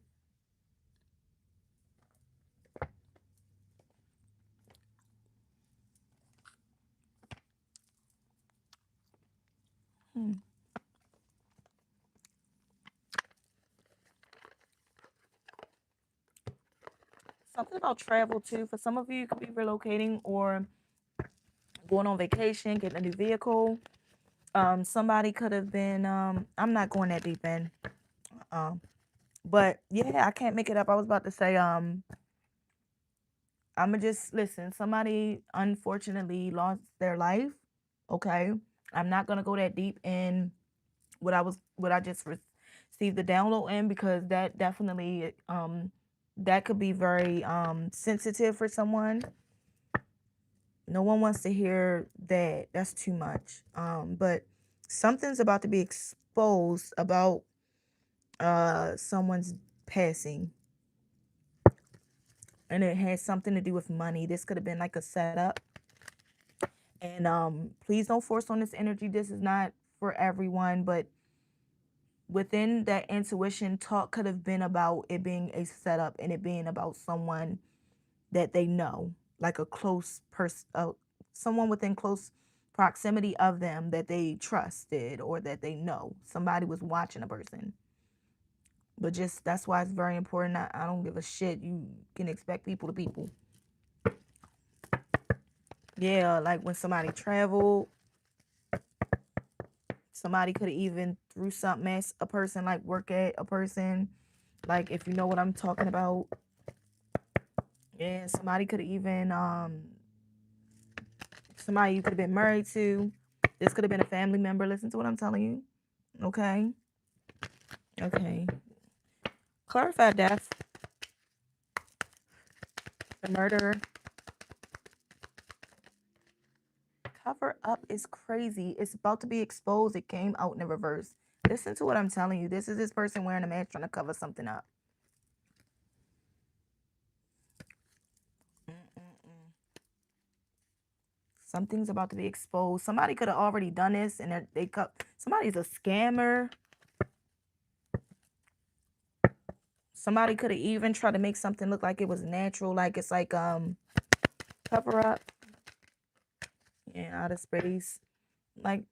Something about travel too. For some of you, you could be relocating or going on vacation, getting a new vehicle. Somebody could have been, I'm not going that deep in. But yeah, I can't make it up. I was about to say, I'ma just listen. Somebody unfortunately lost their life. Okay. I'm not gonna go that deep in what I just received the download in, because that definitely that could be very sensitive for someone. No one wants to hear that. That's too much. But something's about to be exposed about someone's passing, and it has something to do with money. This could have been like a setup. And please don't force on this energy. This is not for everyone, but within that intuition, talk could have been about it being a setup, and it being about someone that they know, like a close person, someone within close proximity of them that they trusted or that they know. Somebody was watching a person. But just that's why it's very important. I don't give a shit. You can expect people to people. Yeah, like when somebody traveled, somebody could have even threw something at a person, like work at a person. Like, if you know what I'm talking about. Yeah, somebody could have even somebody you could have been married to. This could have been a family member. Listen to what I'm telling you. Okay. Okay. Clarify death. The murderer. Cover up is crazy. It's about to be exposed. It came out in the reverse. Listen to what I'm telling you. This is this person wearing a mask trying to cover something up. Something's about to be exposed. Somebody could have already done this, and they cut. Somebody's a scammer. Somebody could have even tried to make something look like it was natural, like it's like cover up. Yeah, out of space. Like,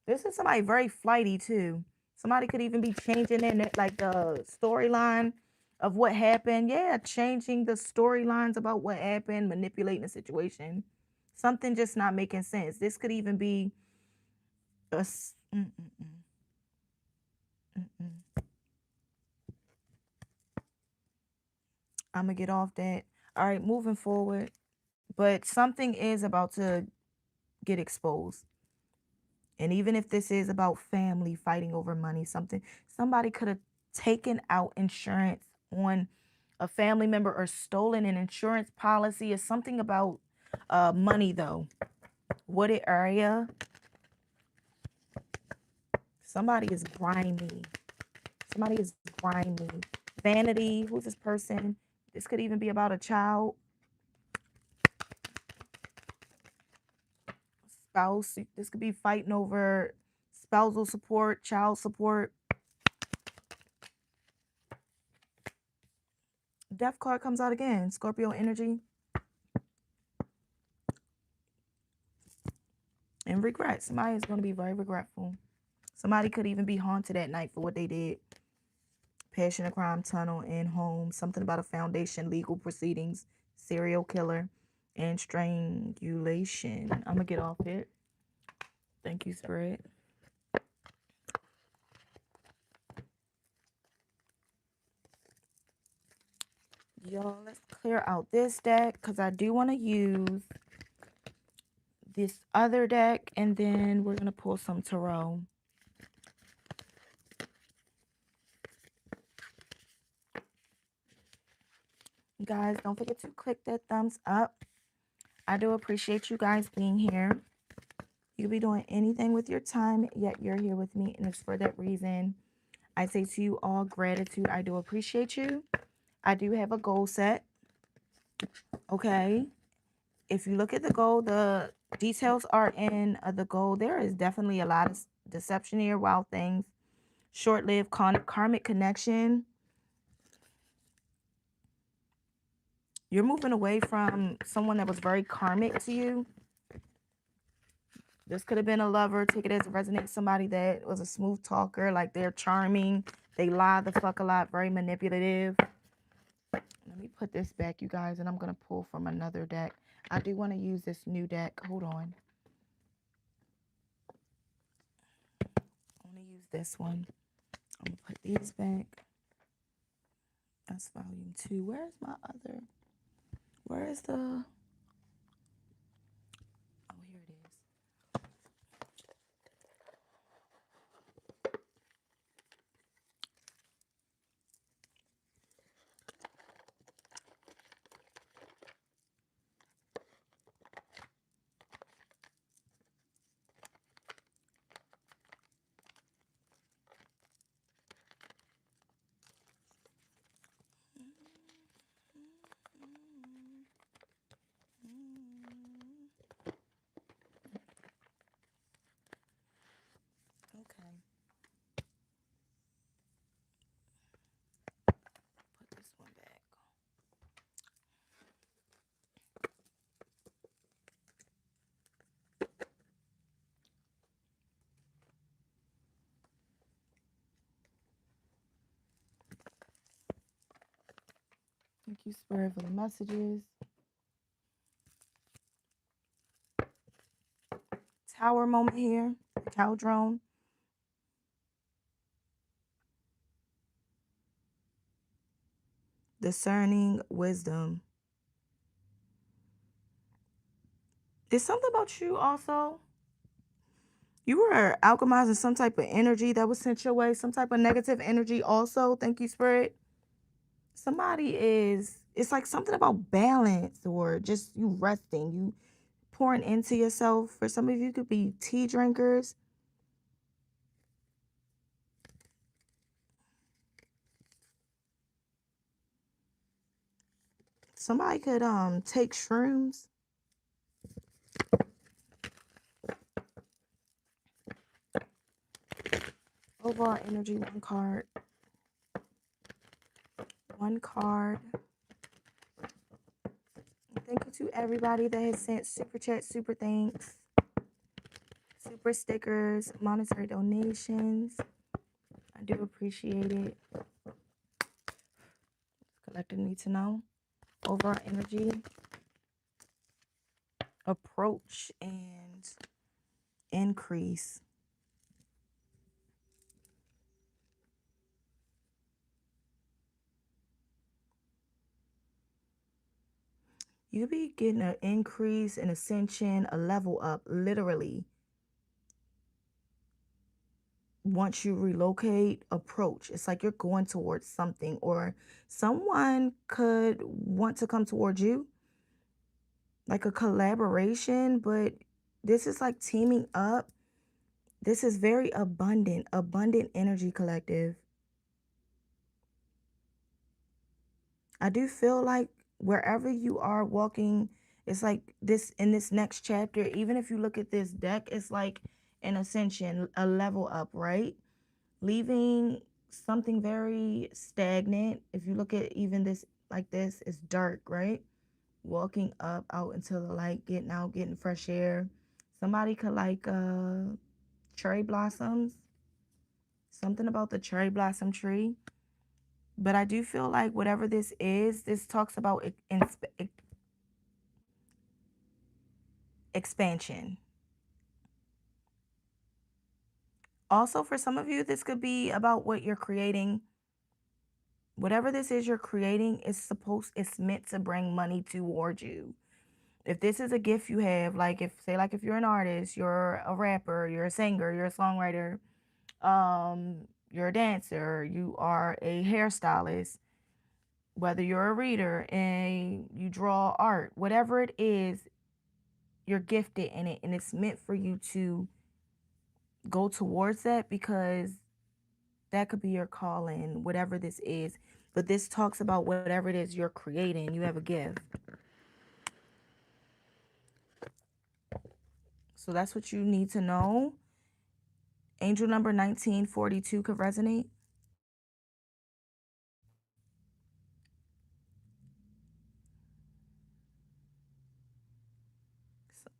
this is somebody very flighty too. Somebody could even be changing in it, like the storyline of what happened. Yeah, changing the storylines about what happened, manipulating the situation. Something just not making sense. This could even be a I'm going to get off that. All right, moving forward. But something is about to get exposed. And even if this is about family fighting over money, somebody could have taken out insurance on a family member or stolen an insurance policy. It's something about money though. Wooded area. Somebody is grimy. Somebody is grimy. Vanity. Who's this person? This could even be about a child. Spouse. This could be fighting over spousal support, child support. Death card comes out again. Scorpio energy. And regret. Somebody is going to be very regretful. Somebody could even be haunted at night for what they did. Passion of crime, tunnel, and home. Something about a foundation, legal proceedings, serial killer, and strangulation. I'm going to get off it. Thank you, Spirit. Y'all, let's clear out this deck because I do want to use this other deck, and then we're going to pull some tarot. Guys, don't forget to click that thumbs up. I do appreciate you guys being here. You could be doing anything with your time, yet you're here with me, and it's for that reason. I say to you all gratitude. I do appreciate you. I do have a goal set. Okay. If you look at the goal, the details are in the goal. There is definitely a lot of deception here, wild things, short-lived karmic connection. You're moving away from someone that was very karmic to you. This could have been a lover. Take it as a resonate. Somebody that was a smooth talker, like they're charming. They lie the fuck a lot, very manipulative. Let me put this back, you guys, and I'm going to pull from another deck. I do want to use this new deck. Hold on. I want to use this one. I'm going to put these back. That's volume 2. Where's my other? Where is the... Oh, here it is. Okay. Put this one back. Thank you, Spirit, for the messages. Tower moment here. Cow drone. Discerning wisdom. Is something about you also? You were alchemizing some type of energy that was sent your way, some type of negative energy also. Thank you, Spirit. Somebody is, it's like something about balance or just you resting, you pouring into yourself. For some of you, could be tea drinkers. Somebody could take shrooms. Overall energy, one card. One card. Thank you to everybody that has sent super chat, super thanks, super stickers, monetary donations. I do appreciate it. Collective need to know. Overall energy, approach, and increase. You could be getting an increase, an ascension, a level up, literally. Once you relocate, approach. It's like you're going towards something, or someone could want to come towards you, like a collaboration, but this is like teaming up. This is very abundant, abundant energy, collective. I do feel like wherever you are walking, it's like this in this next chapter, even if you look at this deck, it's like an ascension, a level up, right? Leaving something very stagnant. If you look at even this like this, it's dark, right? Walking up out into the light, getting out, getting fresh air. Somebody could like cherry blossoms, something about the cherry blossom tree. But I do feel like whatever this is, this talks about expansion. Also, for some of you, this could be about what you're creating. Whatever this is you're creating is it's meant to bring money towards you. If this is a gift you have, like if say like if you're an artist, you're a rapper, you're a singer, you're a songwriter, you're a dancer, you are a hairstylist, whether you're a reader and you draw art, whatever it is, you're gifted in it and it's meant for you to go towards that because that could be your calling, whatever this is. But this talks about whatever it is you're creating. You have a gift. So that's what you need to know. Angel number 1942 could resonate.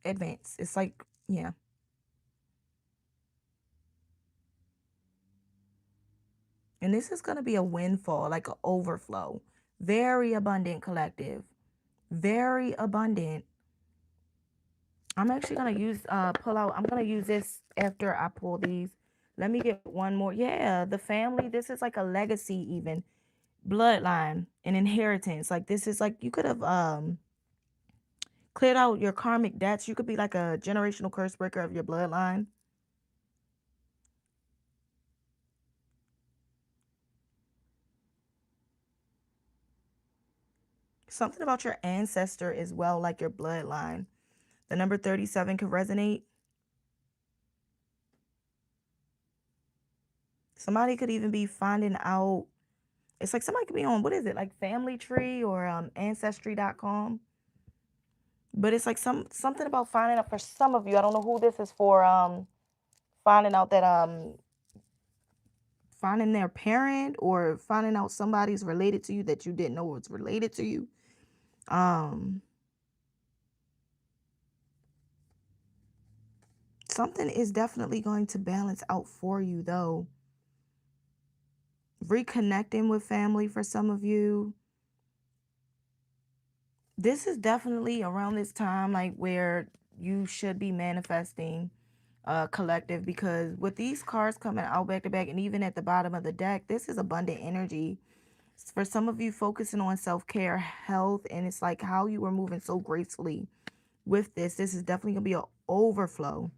Advance. It's like, yeah. And this is going to be a windfall, like an overflow. Very abundant, collective. Very abundant. I'm actually going to use, pull out, I'm going to use this after I pull these. Let me get one more. Yeah, the family. This is like a legacy, even. Bloodline and inheritance. Like, this is like, you could have cleared out your karmic debts. You could be like a generational curse breaker of your bloodline. Something about your ancestor as well, like your bloodline. The number 37 could resonate. Somebody could even be finding out. It's like somebody could be on, what is it, like Family Tree or Ancestry.com. But it's like something about finding out for some of you. I don't know who this is for. Finding out that finding their parent or finding out somebody's related to you that you didn't know was related to you. Something is definitely going to balance out for you though. Reconnecting with family for some of you. This is definitely around this time like where you should be manifesting collective, because with these cards coming out back to back and even at the bottom of the deck, this is abundant energy. For some of you, focusing on self-care, health, and it's like how you were moving so gracefully with this. This is definitely gonna be an overflow.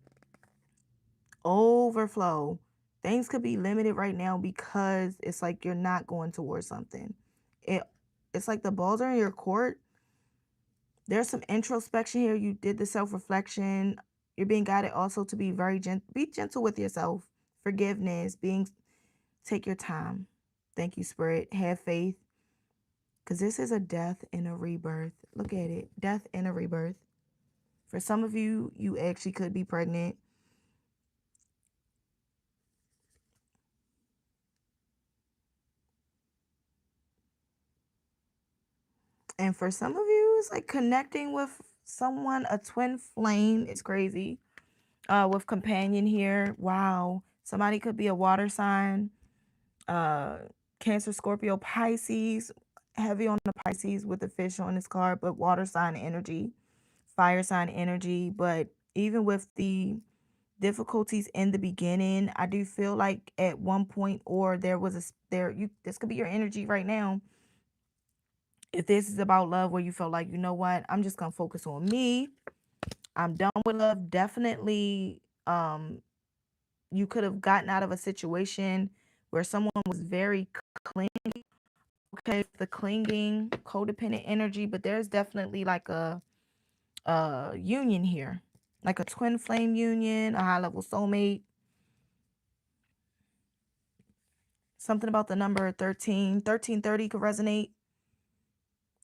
Overflow. Things could be limited right now because it's like you're not going towards something. It's like the balls are in your court. There's some introspection here. You did the self-reflection. You're being guided also to be very be gentle with yourself. Forgiveness, take your time. Thank you, Spirit. Have faith. Because this is a death and a rebirth. Look at it. Death and a rebirth. For some of you, you actually could be pregnant. And for some of you, it's like connecting with someone, a twin flame. It's crazy. With companion here. Wow. Somebody could be a water sign. Cancer, Scorpio, Pisces. Heavy on the Pisces with the fish on this card, but water sign energy, fire sign energy. But even with the difficulties in the beginning, I do feel like at one point or there was this could be your energy right now. If this is about love where you feel like, you know what, I'm just gonna focus on me. I'm done with love. Definitely, you could have gotten out of a situation where someone was very clingy. Okay, the clinging, codependent energy, but there's definitely like a union here, like a twin flame union, a high level soulmate. Something about the number 1330 could resonate.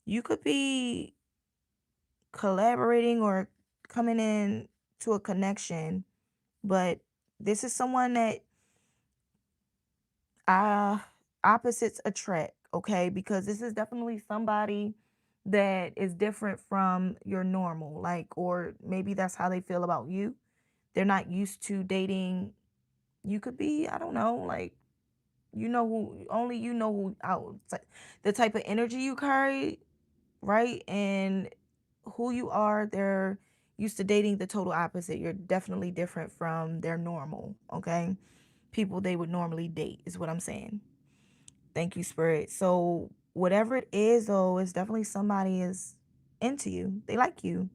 You could be collaborating or coming in to a connection, but this is someone that uh opposites attract, okay? Because this is definitely somebody that is different from your normal, like, or maybe that's how they feel about you. They're not used to dating. You could be, I don't know, like, you know who, only you know who out the type of energy you carry, right? And who you are, they're used to dating the total opposite. You're definitely different from their normal, okay? People they would normally date is what I'm saying. Thank you, Spirit. So whatever it is, though, it's definitely somebody is into you. They like you.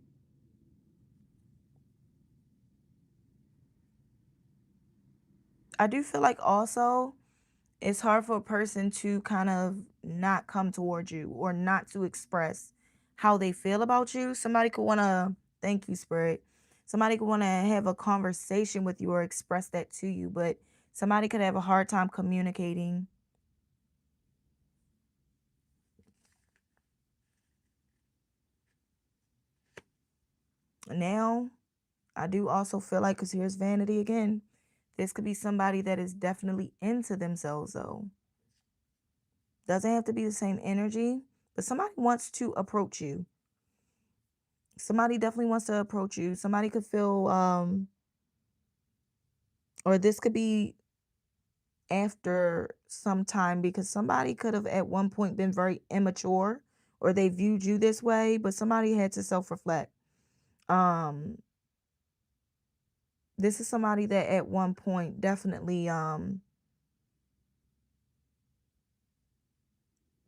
I do feel like also it's hard for a person to kind of not come towards you or not to express how they feel about you. Somebody could want to, thank you, Spirit. Somebody could want to have a conversation with you or express that to you, but somebody could have a hard time communicating. Now, I do also feel like, because here's vanity again, this could be somebody that is definitely into themselves, though. Doesn't have to be the same energy, but somebody wants to approach you. Somebody definitely wants to approach you. Somebody could feel, or this could be after some time, because somebody could have at one point been very immature or they viewed you this way, but somebody had to self reflect. Um, this is somebody that at one point definitely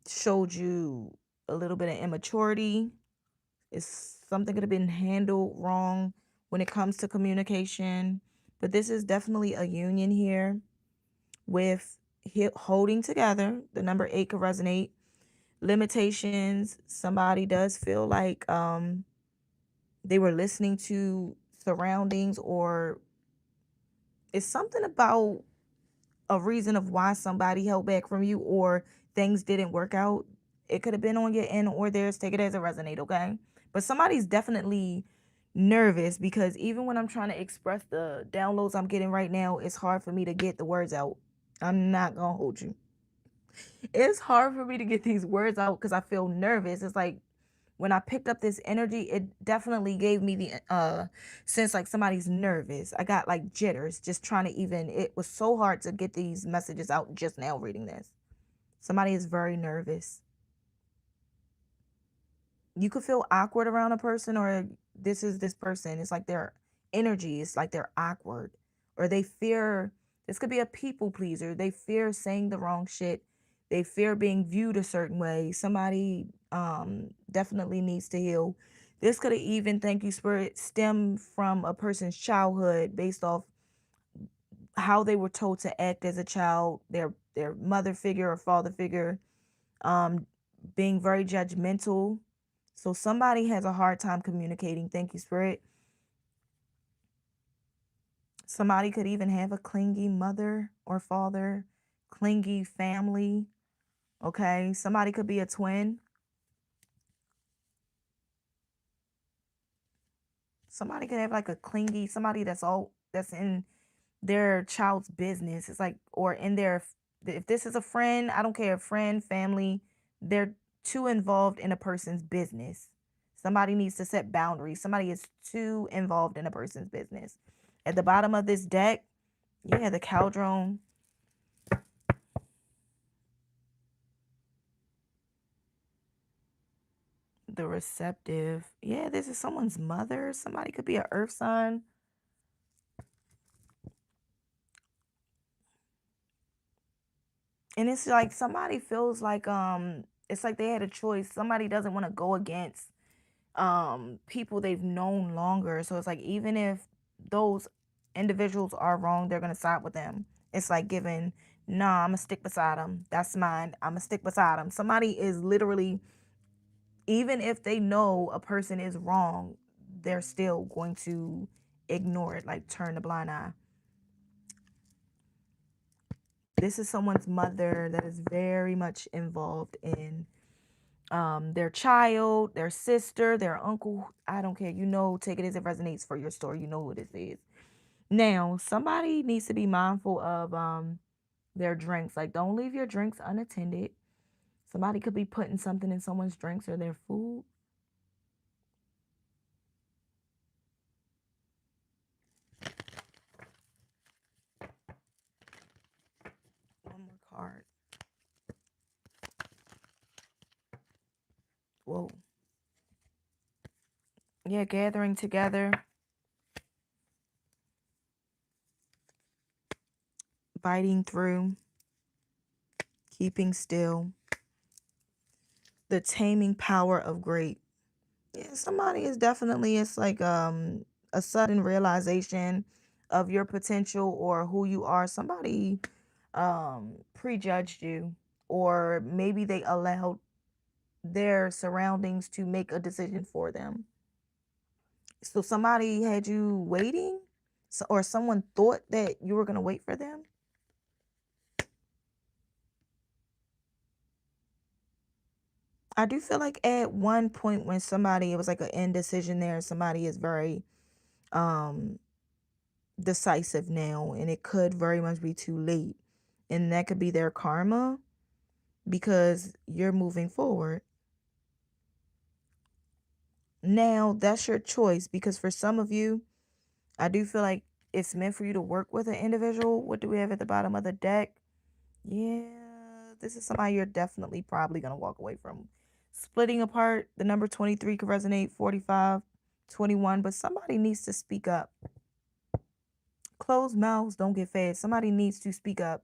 showed you a little bit of immaturity. It's something could have been handled wrong when it comes to communication. But this is definitely a union here with holding together. The number 8 could resonate. Limitations. Somebody does feel like they were listening to surroundings, or it's something about a reason of why somebody held back from you or things didn't work out. It could have been on your end or theirs. Take it as a resonate, okay? But somebody's definitely nervous, because even when I'm trying to express the downloads I'm getting right now, it's hard for me to get the words out. I'm not gonna hold you. It's hard for me to get these words out because I feel nervous. It's like when I picked up this energy, it definitely gave me the sense like somebody's nervous. I got like jitters just trying to even, it was so hard to get these messages out just now reading this. Somebody is very nervous. You could feel awkward around a person, or this is this person. It's like their energy is like they're awkward, or they fear. This could be a people pleaser. They fear saying the wrong shit. They fear being viewed a certain way. Somebody definitely needs to heal. This could have even, thank you, Spirit, stem from a person's childhood based off how they were told to act as a child, their mother figure or father figure, um, being very judgmental. So somebody has a hard time communicating. Thank you, Spirit. Somebody could even have a clingy mother or father, clingy family. Okay. Somebody could be a twin. Somebody could have like a clingy, somebody that's in their child's business. It's like, or in their, if this is a friend, I don't care, friend, family, they're too involved in a person's business. Somebody needs to set boundaries. Somebody is too involved in a person's business. At the bottom of this deck, yeah, the caldron. The receptive. Yeah, this is someone's mother. Somebody could be an earth sign. And it's like somebody feels like It's like they had a choice. Somebody doesn't want to go against people they've known longer. So it's like even if those individuals are wrong, they're gonna side with them. It's like giving, nah, I'm gonna stick beside them. That's mine. I'm gonna stick beside them. Somebody is literally, even if they know a person is wrong, they're still going to ignore it, like turn the blind eye. This is someone's mother that is very much involved in their child, their sister, their uncle. I don't care. You know, take it as it resonates for your story. You know who this is. Now, somebody needs to be mindful of their drinks. Like, don't leave your drinks unattended. Somebody could be putting something in someone's drinks or their food. One more card. Whoa. Yeah, gathering together, fighting through, keeping still, the taming power of great. Yeah, somebody is definitely, it's like a sudden realization of your potential or who you are. Somebody prejudged you, or maybe they allowed their surroundings to make a decision for them. So somebody had you waiting, so, or someone thought that you were going to wait for them. I do feel like at one point when somebody, it was like an indecision there, somebody is very um decisive now, and it could very much be too late. And that could be their karma because you're moving forward. Now, that's your choice, because for some of you, I do feel like it's meant for you to work with an individual. What do we have at the bottom of the deck? Yeah, this is somebody you're definitely probably going to walk away from. Splitting apart, the number 23 could resonate, 45, 21, but somebody needs to speak up. Closed mouths don't get fed. Somebody needs to speak up.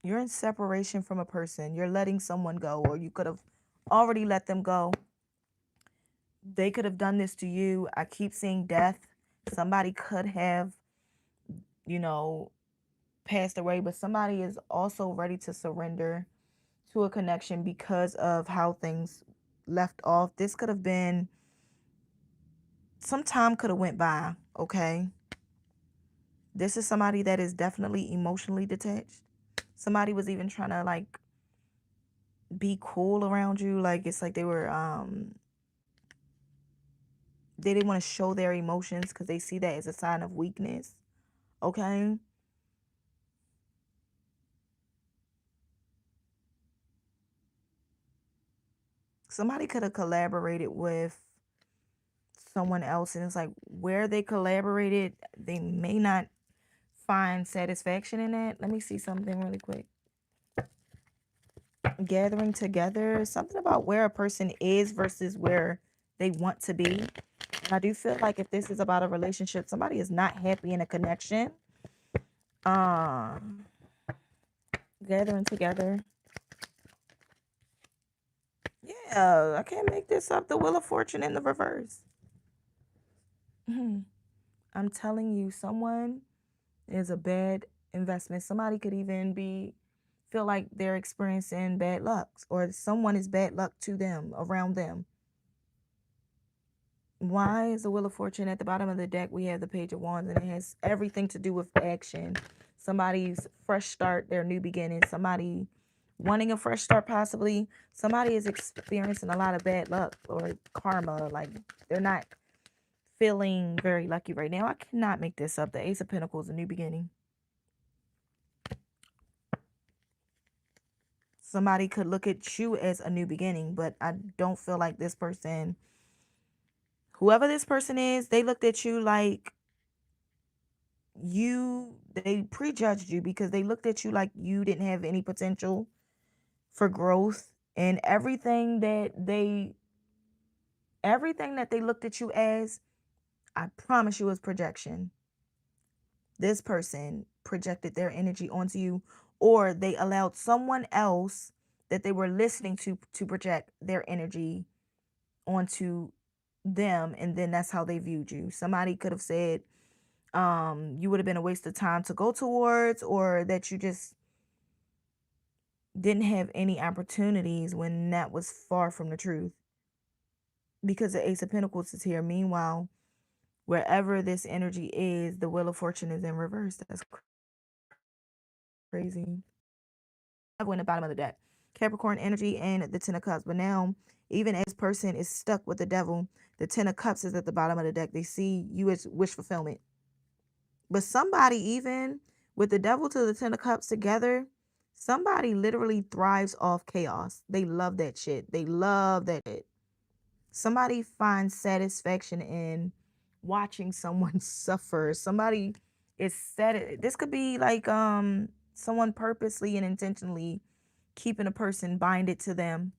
You're in separation from a person. You're letting someone go, or you could have already let them go. They could have done this to you. I keep seeing death. Somebody could have, you know, passed away, but somebody is also ready to surrender to a connection because of how things left off. This could have been, some time could have went by, okay? This is somebody that is definitely emotionally detached. Somebody was even trying to like be cool around you. Like it's like they were they didn't want to show their emotions because they see that as a sign of weakness. Okay? Somebody could have collaborated with someone else, and it's like where they collaborated, they may not find satisfaction in that. Let me see something really quick. Gathering together, something about where a person is versus where they want to be. And I do feel like if this is about a relationship, somebody is not happy in a connection. Gathering together. Yeah, I can't make this up. The Wheel of Fortune in the reverse. I'm telling you, someone is a bad investment. Somebody could even be feel like they're experiencing bad luck, or someone is bad luck to them, around them. Why is the Wheel of Fortune at the bottom of the deck? We have the Page of Wands, and it has everything to do with action. Somebody's fresh start, their new beginning. Somebody wanting a fresh start, possibly. Somebody is experiencing a lot of bad luck or karma. Like they're not feeling very lucky right now. I cannot make this up. The Ace of Pentacles, a new beginning. Somebody could look at you as a new beginning, but I don't feel like this person, whoever this person is, they looked at you like they prejudged you because they looked at you like you didn't have any potential for growth, and everything that they looked at you as, I promise you, is projection. This person projected their energy onto you, or they allowed someone else that they were listening to project their energy onto them, and then that's how they viewed you. Somebody could have said you would have been a waste of time to go towards, or that you just didn't have any opportunities, when that was far from the truth, because the Ace of Pentacles is here. Meanwhile, wherever this energy is, the Wheel of Fortune is in reverse. That's crazy. Devil in the bottom of the deck, Capricorn energy, and the Ten of Cups. But now, even as person is stuck with the Devil, the Ten of Cups is at the bottom of the deck. They see you as wish fulfillment. But somebody, even with the Devil to the Ten of Cups together, somebody literally thrives off chaos. They love that shit. They love that shit. Somebody finds satisfaction in watching someone suffer. Somebody is sad. This could be like someone purposely and intentionally keeping a person binded to them,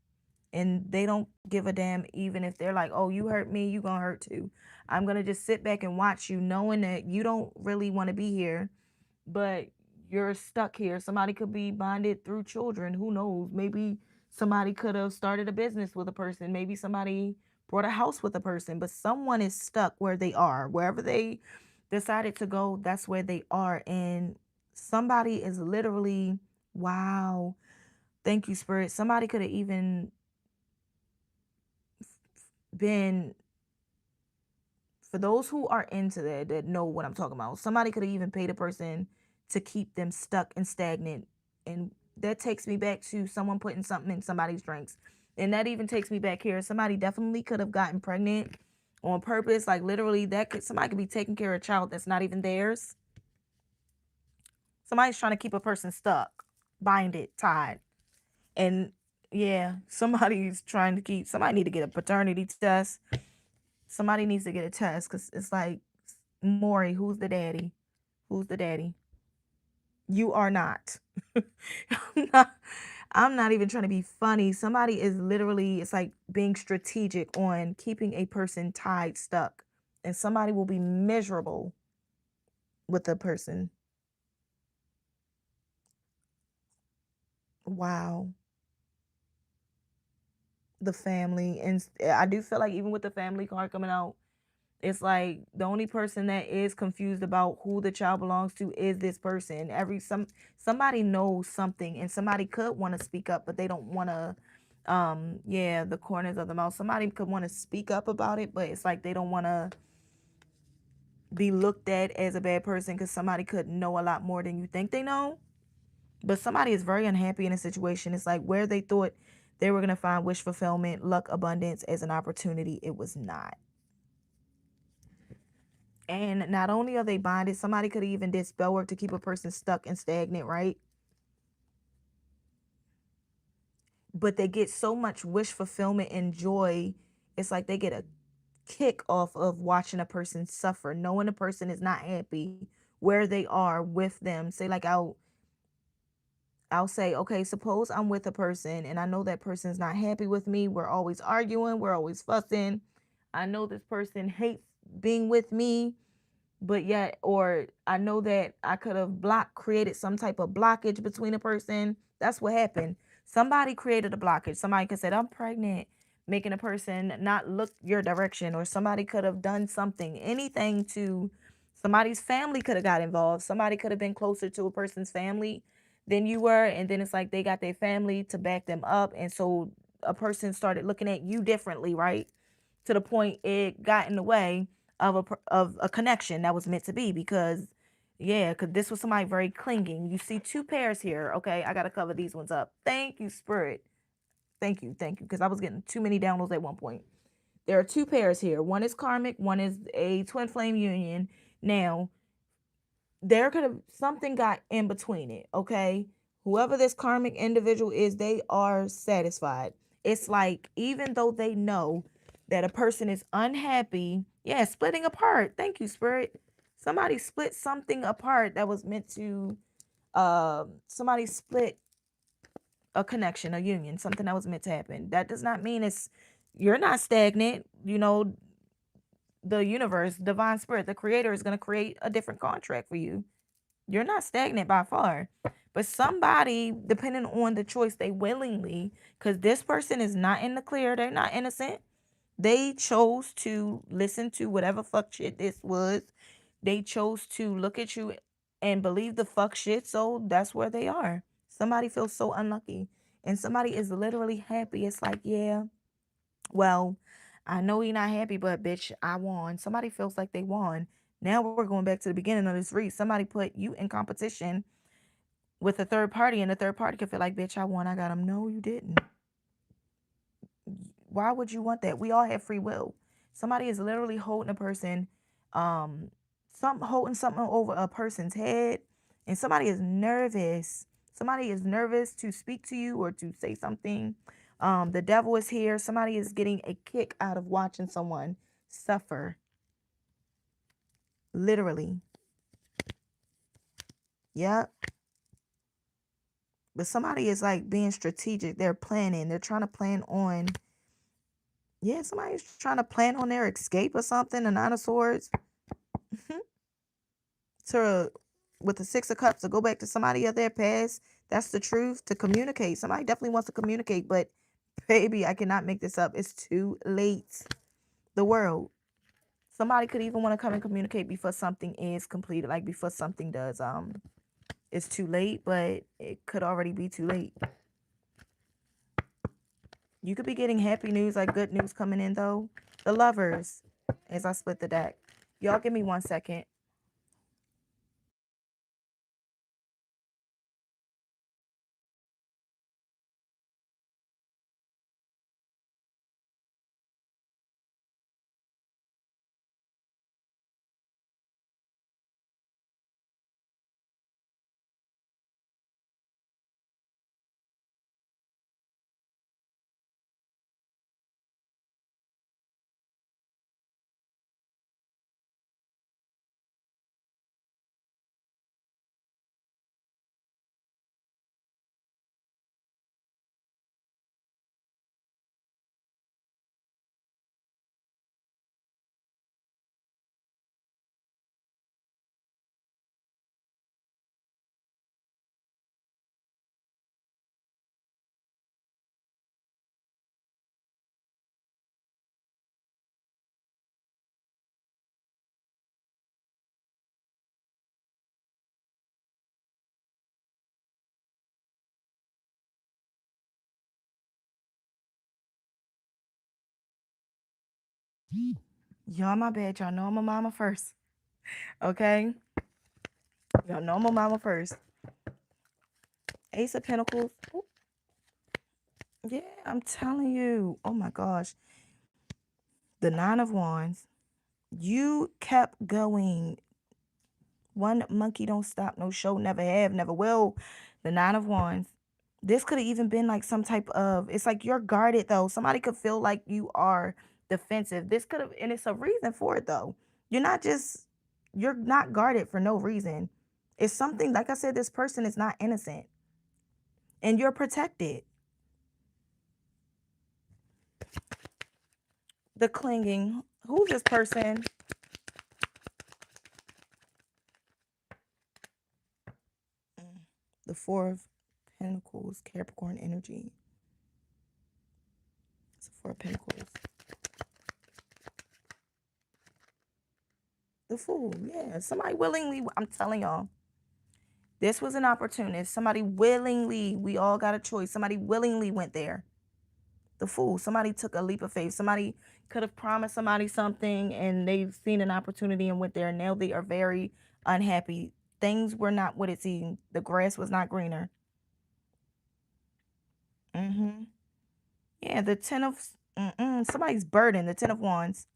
and they don't give a damn. Even if they're like, oh, you hurt me, you gonna hurt too. I'm gonna just sit back and watch you, knowing that you don't really want to be here, but you're stuck here. Somebody could be bonded through children. Who knows? Maybe somebody could have started a business with a person. Maybe somebody bought a house with a person, but someone is stuck where they are. Wherever they decided to go, that's where they are. And somebody is literally, wow. Thank you, Spirit. Somebody could have even been, for those who are into that know what I'm talking about, somebody could have even paid a person to keep them stuck and stagnant. And that takes me back to someone putting something in somebody's drinks. And that even takes me back here. Somebody definitely could have gotten pregnant on purpose. Like literally, somebody could be taking care of a child that's not even theirs. Somebody's trying to keep a person stuck, binded, tied. And yeah, somebody need to get a paternity test. Somebody needs to get a test, because it's like, Maury, who's the daddy? Who's the daddy? You are not. I'm not. I'm not even trying to be funny. Somebody is literally, it's like being strategic on keeping a person tied, stuck. And somebody will be miserable with the person. Wow. The family. And I do feel like even with the family card coming out, it's like the only person that is confused about who the child belongs to is this person. Somebody knows something, and somebody could want to speak up, but they don't want to. Yeah, the corners of the mouth. Somebody could want to speak up about it, but it's like they don't want to be looked at as a bad person, because somebody could know a lot more than you think they know. But somebody is very unhappy in a situation. It's like where they thought they were gonna find wish fulfillment, luck, abundance as an opportunity, it was not. And not only are they bonded, somebody could even did spell work to keep a person stuck and stagnant, right? But they get so much wish fulfillment and joy. It's like they get a kick off of watching a person suffer, knowing a person is not happy where they are with them. Say like I'll say, okay, suppose I'm with a person and I know that person's not happy with me. We're always arguing, we're always fussing. I know this person hates being with me, but yet, or I know that I could have created some type of blockage between a person. That's what happened. Somebody created a blockage. Somebody could say, I'm pregnant, making a person not look your direction, or somebody could have done something, anything to somebody's family could have got involved. Somebody could have been closer to a person's family than you were. And then it's like they got their family to back them up. And so a person started looking at you differently, right? To the point it got in the way of a connection that was meant to be, because yeah, because this was somebody very clinging. You see two pairs here. Okay, I gotta cover these ones up. Thank you, Spirit. Thank you, because I was getting too many downloads at one point. There are two pairs here. One is karmic, one is a twin flame union. Now there could have something got in between it. Okay, whoever this karmic individual is, they are satisfied. It's like, even though they know that a person is unhappy, yeah, splitting apart. Thank you, Spirit. Somebody split something apart that was meant to somebody split a connection, a union, something that was meant to happen. That does not mean you're not stagnant. You know, the universe, divine spirit, the creator is going to create a different contract for you. You're not stagnant by far. But somebody, depending on the choice they willingly, because this person is not in the clear, they're not innocent. They chose to listen to whatever fuck shit this was. They chose to look at you and believe the fuck shit, so that's where they are. Somebody feels so unlucky. And somebody is literally happy. It's like, yeah, well, I know you're not happy, but bitch, I won. Somebody feels like they won. Now we're going back to the beginning of this read. Somebody put you in competition with a third party, and the third party could feel like, bitch, I won. I got them. No, you didn't. Why would you want that? We all have free will. Somebody is literally holding a person, holding something over a person's head, and somebody is nervous. Somebody is nervous to speak to you or to say something. The devil is here. Somebody is getting a kick out of watching someone suffer. Literally. Yep. But somebody is like being strategic. They're planning. They're trying to plan on. Yeah, somebody's trying to plan on their escape or something. The Nine of Swords. To with the Six of Cups to go back to somebody of their past. That's the truth. To communicate. Somebody definitely wants to communicate, but baby, I cannot make this up. It's too late. The world. Somebody could even want to come and communicate before something is completed, like before something does. It's too late, but it could already be too late. You could be getting happy news, like good news coming in though. The Lovers, as I split the deck. Y'all give me 1 second. Y'all, my bad. Y'all know I'm a mama first. Okay? Y'all know I'm a mama first. Ace of Pentacles. Ooh. Yeah, I'm telling you. Oh my gosh. The Nine of Wands. You kept going. One monkey don't stop, no show, never have, never will. The Nine of Wands. This could have even been like some type of, it's like you're guarded though. Somebody could feel like you are defensive. This could have, and it's a reason for it though. You're not guarded for no reason. It's something, like I said, this person is not innocent and you're protected. The clinging. Who's this person? The Four of Pentacles, Capricorn energy. It's the Four of Pentacles. The Fool, yeah. Somebody willingly, I'm telling y'all, this was an opportunist. Somebody willingly, we all got a choice. Somebody willingly went there. The Fool, somebody took a leap of faith. Somebody could have promised somebody something and they've seen an opportunity and went there. And now they are very unhappy. Things were not what it seemed. The grass was not greener. Yeah, the Ten of, somebody's burdened. The Ten of Wands,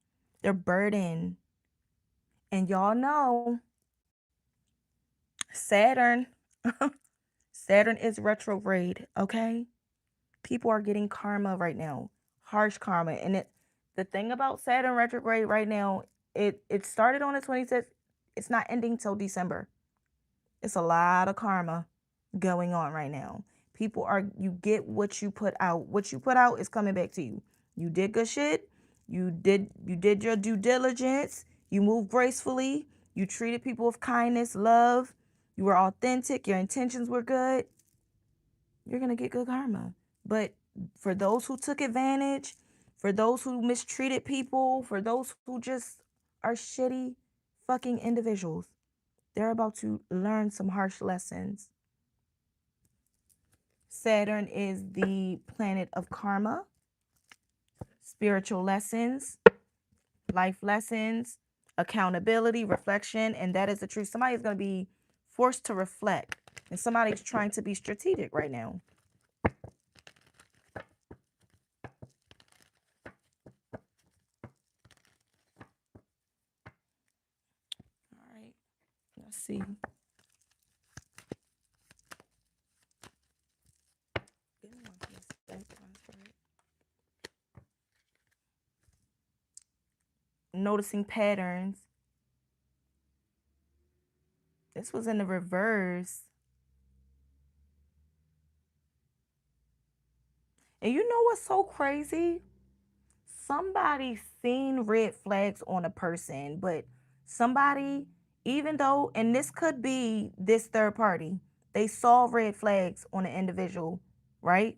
they're burdened. And y'all know Saturn, Saturn is retrograde, okay? People are getting karma right now, harsh karma. And the thing about Saturn retrograde right now, it started on the 26th. It's not ending till December. It's a lot of karma going on right now. You get what you put out. What you put out is coming back to you. You did good shit. You did your due diligence. You moved gracefully. You treated people with kindness, love. you were authentic, your intentions were good, you're going to get good karma. But for those who took advantage, for those who mistreated people, for those who just are shitty fucking individuals, they're about to learn some harsh lessons. Saturn is the planet of karma, spiritual lessons, life lessons, accountability, reflection, and that is the truth. Somebody is going to be forced to reflect, and somebody's trying to be strategic right now. All right, let's see. Noticing patterns. This was in the reverse. And you know what's so crazy? Somebody seen red flags on a person, but somebody, even though, and this could be this third party, they saw red flags on an individual, right?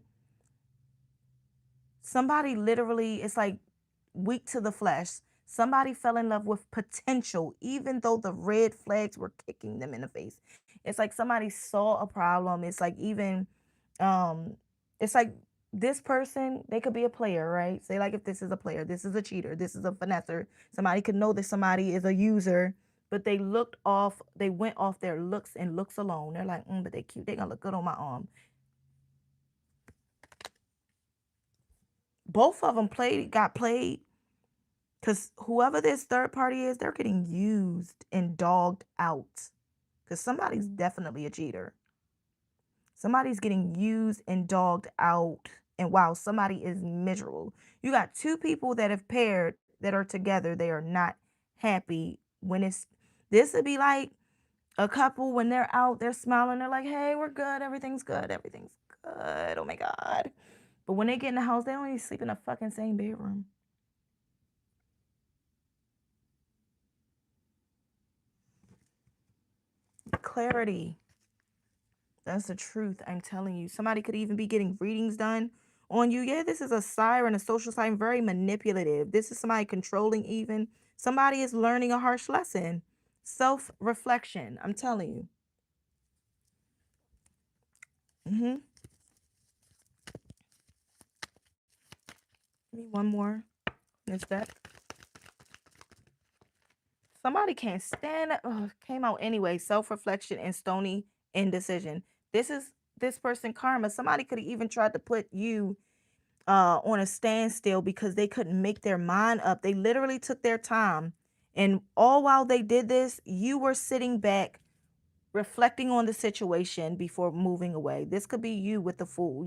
Somebody literally, it's like weak to the flesh. Somebody fell in love with potential, even though the red flags were kicking them in the face. It's like somebody saw a problem. It's like even, it's like this person, they could be a player, right? Say like if this is a player, this is a cheater, this is a finesser. Somebody could know that somebody is a user, but they looked off, they went off their looks and looks alone. They're like, but they cute, they gonna look good on my arm. Both of them got played. Because whoever this third party is, they're getting used and dogged out. Because somebody's definitely a cheater. Somebody's getting used and dogged out. And wow, somebody is miserable. You got two people that have paired that are together. They are not happy when this would be like a couple when they're out, they're smiling. They're like, hey, we're good. Everything's good. Everything's good. Oh my God. But when they get in the house, they don't even sleep in the fucking same bedroom. Clarity. That's the truth. I'm telling you. Somebody could even be getting readings done on you. Yeah, this is a siren, a social sign, very manipulative. This is somebody controlling even. Somebody is learning a harsh lesson. Self-reflection. I'm telling you. Give me one more. Is that? Somebody can't stand it. Came out anyway. Self-reflection and stony indecision. This is this person karma. Somebody could have even tried to put you on a standstill because they couldn't make their mind up. They literally took their time. And all while they did this, you were sitting back, reflecting on the situation before moving away. This could be you with the fool.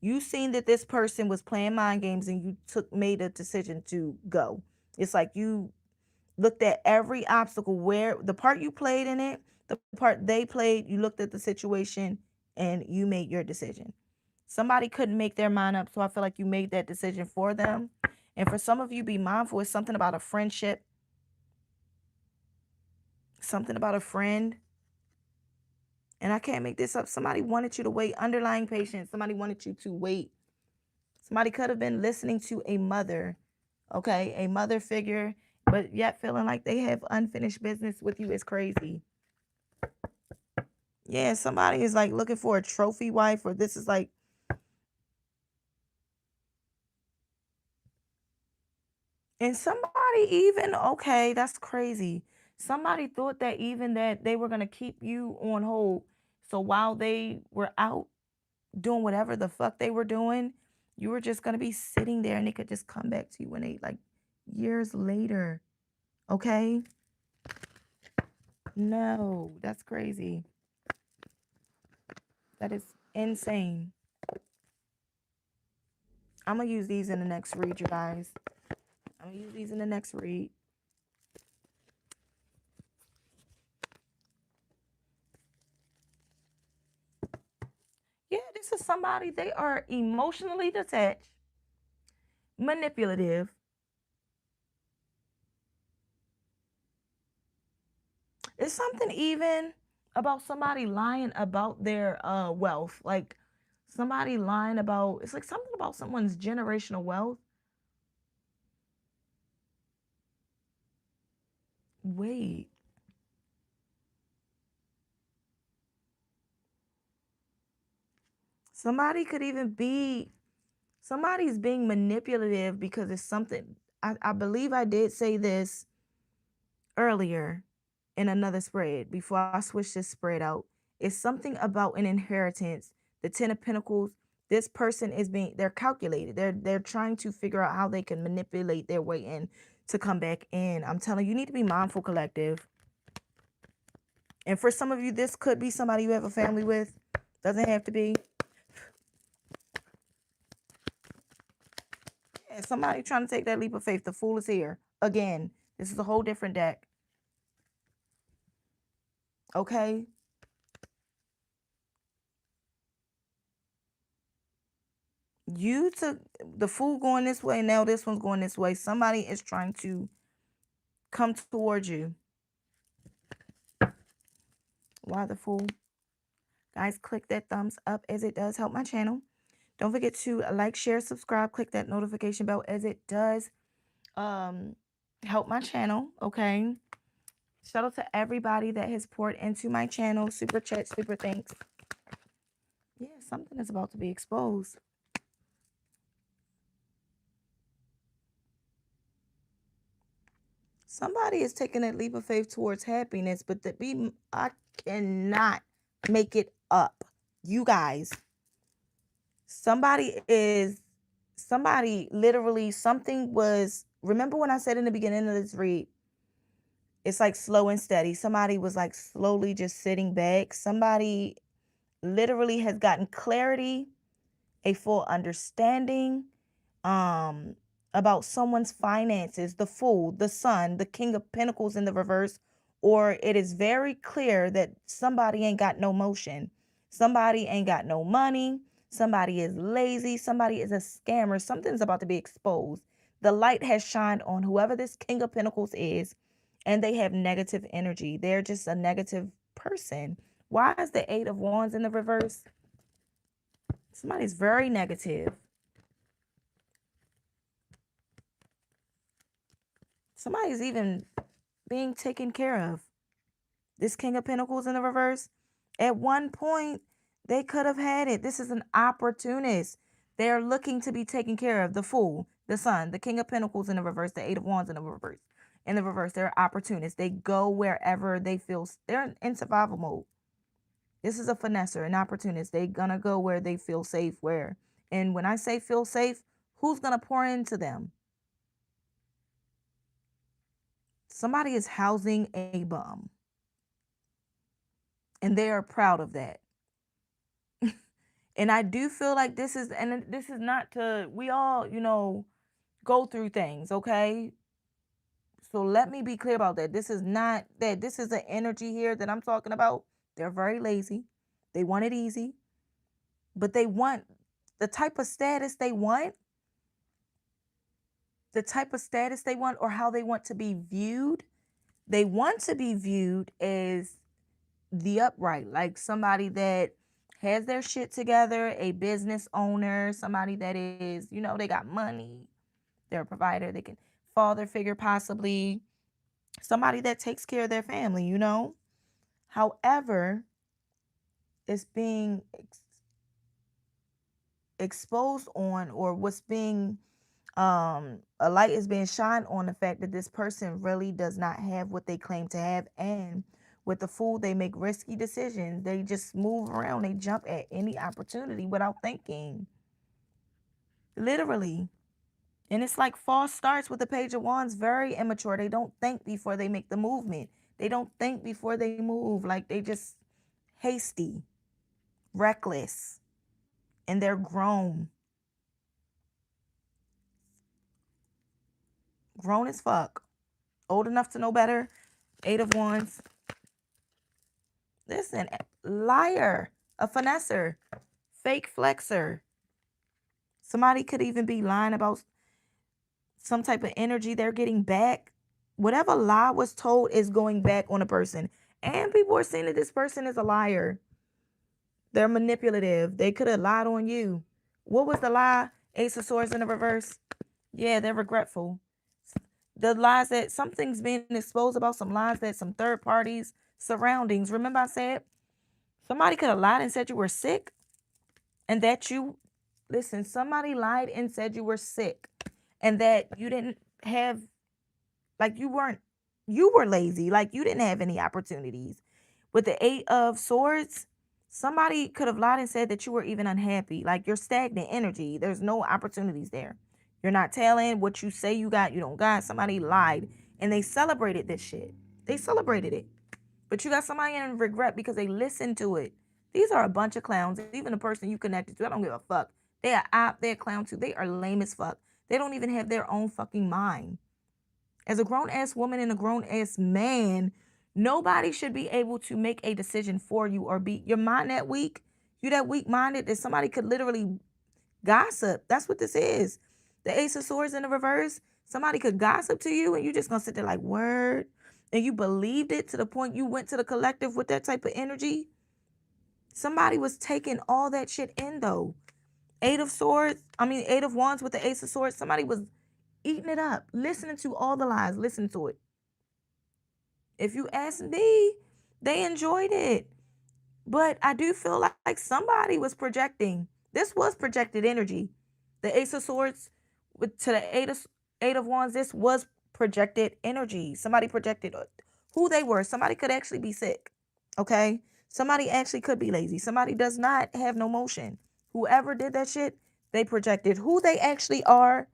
You seen that this person was playing mind games and you made a decision to go. It's like you looked at every obstacle, where the part you played in it, the part they played, you looked at the situation and you made your decision. Somebody couldn't make their mind up, so I feel like you made that decision for them. And for some of you, be mindful. It's something about a friendship, something about a friend. And I can't make this up. Somebody wanted you to wait, underlying patience. Somebody wanted you to wait. Somebody could have been listening to a mother, okay, a mother figure, but yet feeling like they have unfinished business with you is crazy. Yeah, somebody is like looking for a trophy wife, or this is like, and somebody even, okay, that's crazy. Somebody thought that even that they were going to keep you on hold. So while they were out doing whatever the fuck they were doing, you were just going to be sitting there and they could just come back to you when they like years later. Okay? No, that's crazy. That is insane. I'm going to use these in the next read, you guys. I'm going to use these in the next read. Yeah, this is somebody, they are emotionally detached, manipulative. It's something even about somebody lying about their wealth. Like somebody lying about, it's like something about someone's generational wealth. Wait. Somebody could even be, somebody's being manipulative because it's something. I believe I did say this earlier in another spread before I switched this spread out. It's something about an inheritance. The Ten of Pentacles. This person is being, they're calculated. They're trying to figure out how they can manipulate their way in to come back in. I'm telling you, you need to be mindful, collective. And for some of you, this could be somebody you have a family with. Doesn't have to be. Yeah, somebody trying to take that leap of faith. The Fool is here. Again, this is a whole different deck. Okay? You took the Fool going this way, now this one's going this way. Somebody is trying to come towards you. Why the Fool? Guys, click that thumbs up as it does help my channel. Don't forget to like, share, subscribe, click that notification bell as it does help my channel. Okay? Shout out to everybody that has poured into my channel. Super chat, super thanks. Yeah, something is about to be exposed. Somebody is taking that leap of faith towards happiness, but I cannot make it up. You guys, somebody literally, something was, remember when I said in the beginning of this read, it's like slow and steady. Somebody was like slowly just sitting back. Somebody literally has gotten clarity, a full understanding, about someone's finances. The Fool, the Sun, the King of Pentacles in the reverse, or it is very clear that somebody ain't got no motion. Somebody ain't got no money. Somebody is lazy. Somebody is a scammer. Something's about to be exposed. The light has shined on whoever this King of Pentacles is, and they have negative energy. They're just a negative person. Why is the Eight of Wands in the reverse? Somebody's very negative. Somebody's even being taken care of. This King of Pentacles in the reverse, at one point, they could have had it. This is an opportunist. They're looking to be taken care of. The Fool, the Sun, the King of Pentacles in the reverse, the Eight of Wands in the reverse. In the reverse, they're opportunists. They go wherever they feel. They're in survival mode. This is a finesser, an opportunist. They're going to go where they feel safe. Where? And when I say feel safe, who's going to pour into them? Somebody is housing a bum. And they are proud of that. And I do feel like this is not to, we all, go through things, okay? So let me be clear about that. This is not that. This is the energy here that I'm talking about. They're very lazy. They want it easy. But they want the type of status they want. The type of status they want, or how they want to be viewed. They want to be viewed as the upright, like somebody that has their shit together, a business owner, somebody that is, they got money, they're a provider, they can, father figure possibly, somebody that takes care of their family, However, it's being exposed on, or what's being, a light is being shined on the fact that this person really does not have what they claim to have. And with the Fool, they make risky decisions. They just move around. They jump at any opportunity without thinking. Literally. And it's like false starts with the Page of Wands. Very immature. They don't think before they make the movement. They don't think before they move. Like, they just hasty, reckless, and they're grown. Grown as fuck. Old enough to know better. Eight of Wands. Listen, liar, a finesser, fake flexer. Somebody could even be lying about some type of energy they're getting back. Whatever lie was told is going back on a person. And people are saying that this person is a liar. They're manipulative. They could have lied on you. What was the lie? Ace of Swords in the reverse. Yeah, they're regretful. The lies that something's being exposed about, some lies that some third parties, surroundings. Remember I said somebody could have lied and said you were sick and that you, listen, somebody lied and said you were sick and that you didn't have, like you were lazy, like you didn't have any opportunities. With the Eight of Swords, somebody could have lied and said that you were even unhappy, like you're stagnant energy. There's no opportunities there. You're not telling what you say you got, you don't got. Somebody lied and they celebrated this shit. They celebrated it. But you got somebody in regret because they listened to it. These are a bunch of clowns. Even the person you connected to, I don't give a fuck. They are out, they're a clown too. They are lame as fuck. They don't even have their own fucking mind. As a grown ass woman and a grown ass man, nobody should be able to make a decision for you or be your mind that weak. You that weak minded that somebody could literally gossip. That's what this is. The Ace of Swords in the reverse. Somebody could gossip to you and you just gonna sit there like, word. And you believed it to the point you went to the collective with that type of energy. Somebody was taking all that shit in though. Eight of Wands with the Ace of Swords. Somebody was eating it up, listening to all the lies, listen to it. If you ask me, they enjoyed it. But I do feel like somebody was projecting. This was projected energy. The Ace of Swords to the Eight of Wands, this was projected energy. Somebody projected who they were. Somebody could actually be sick. Okay? Somebody actually could be lazy. Somebody does not have no motion. Whoever did that shit, they projected who they actually are.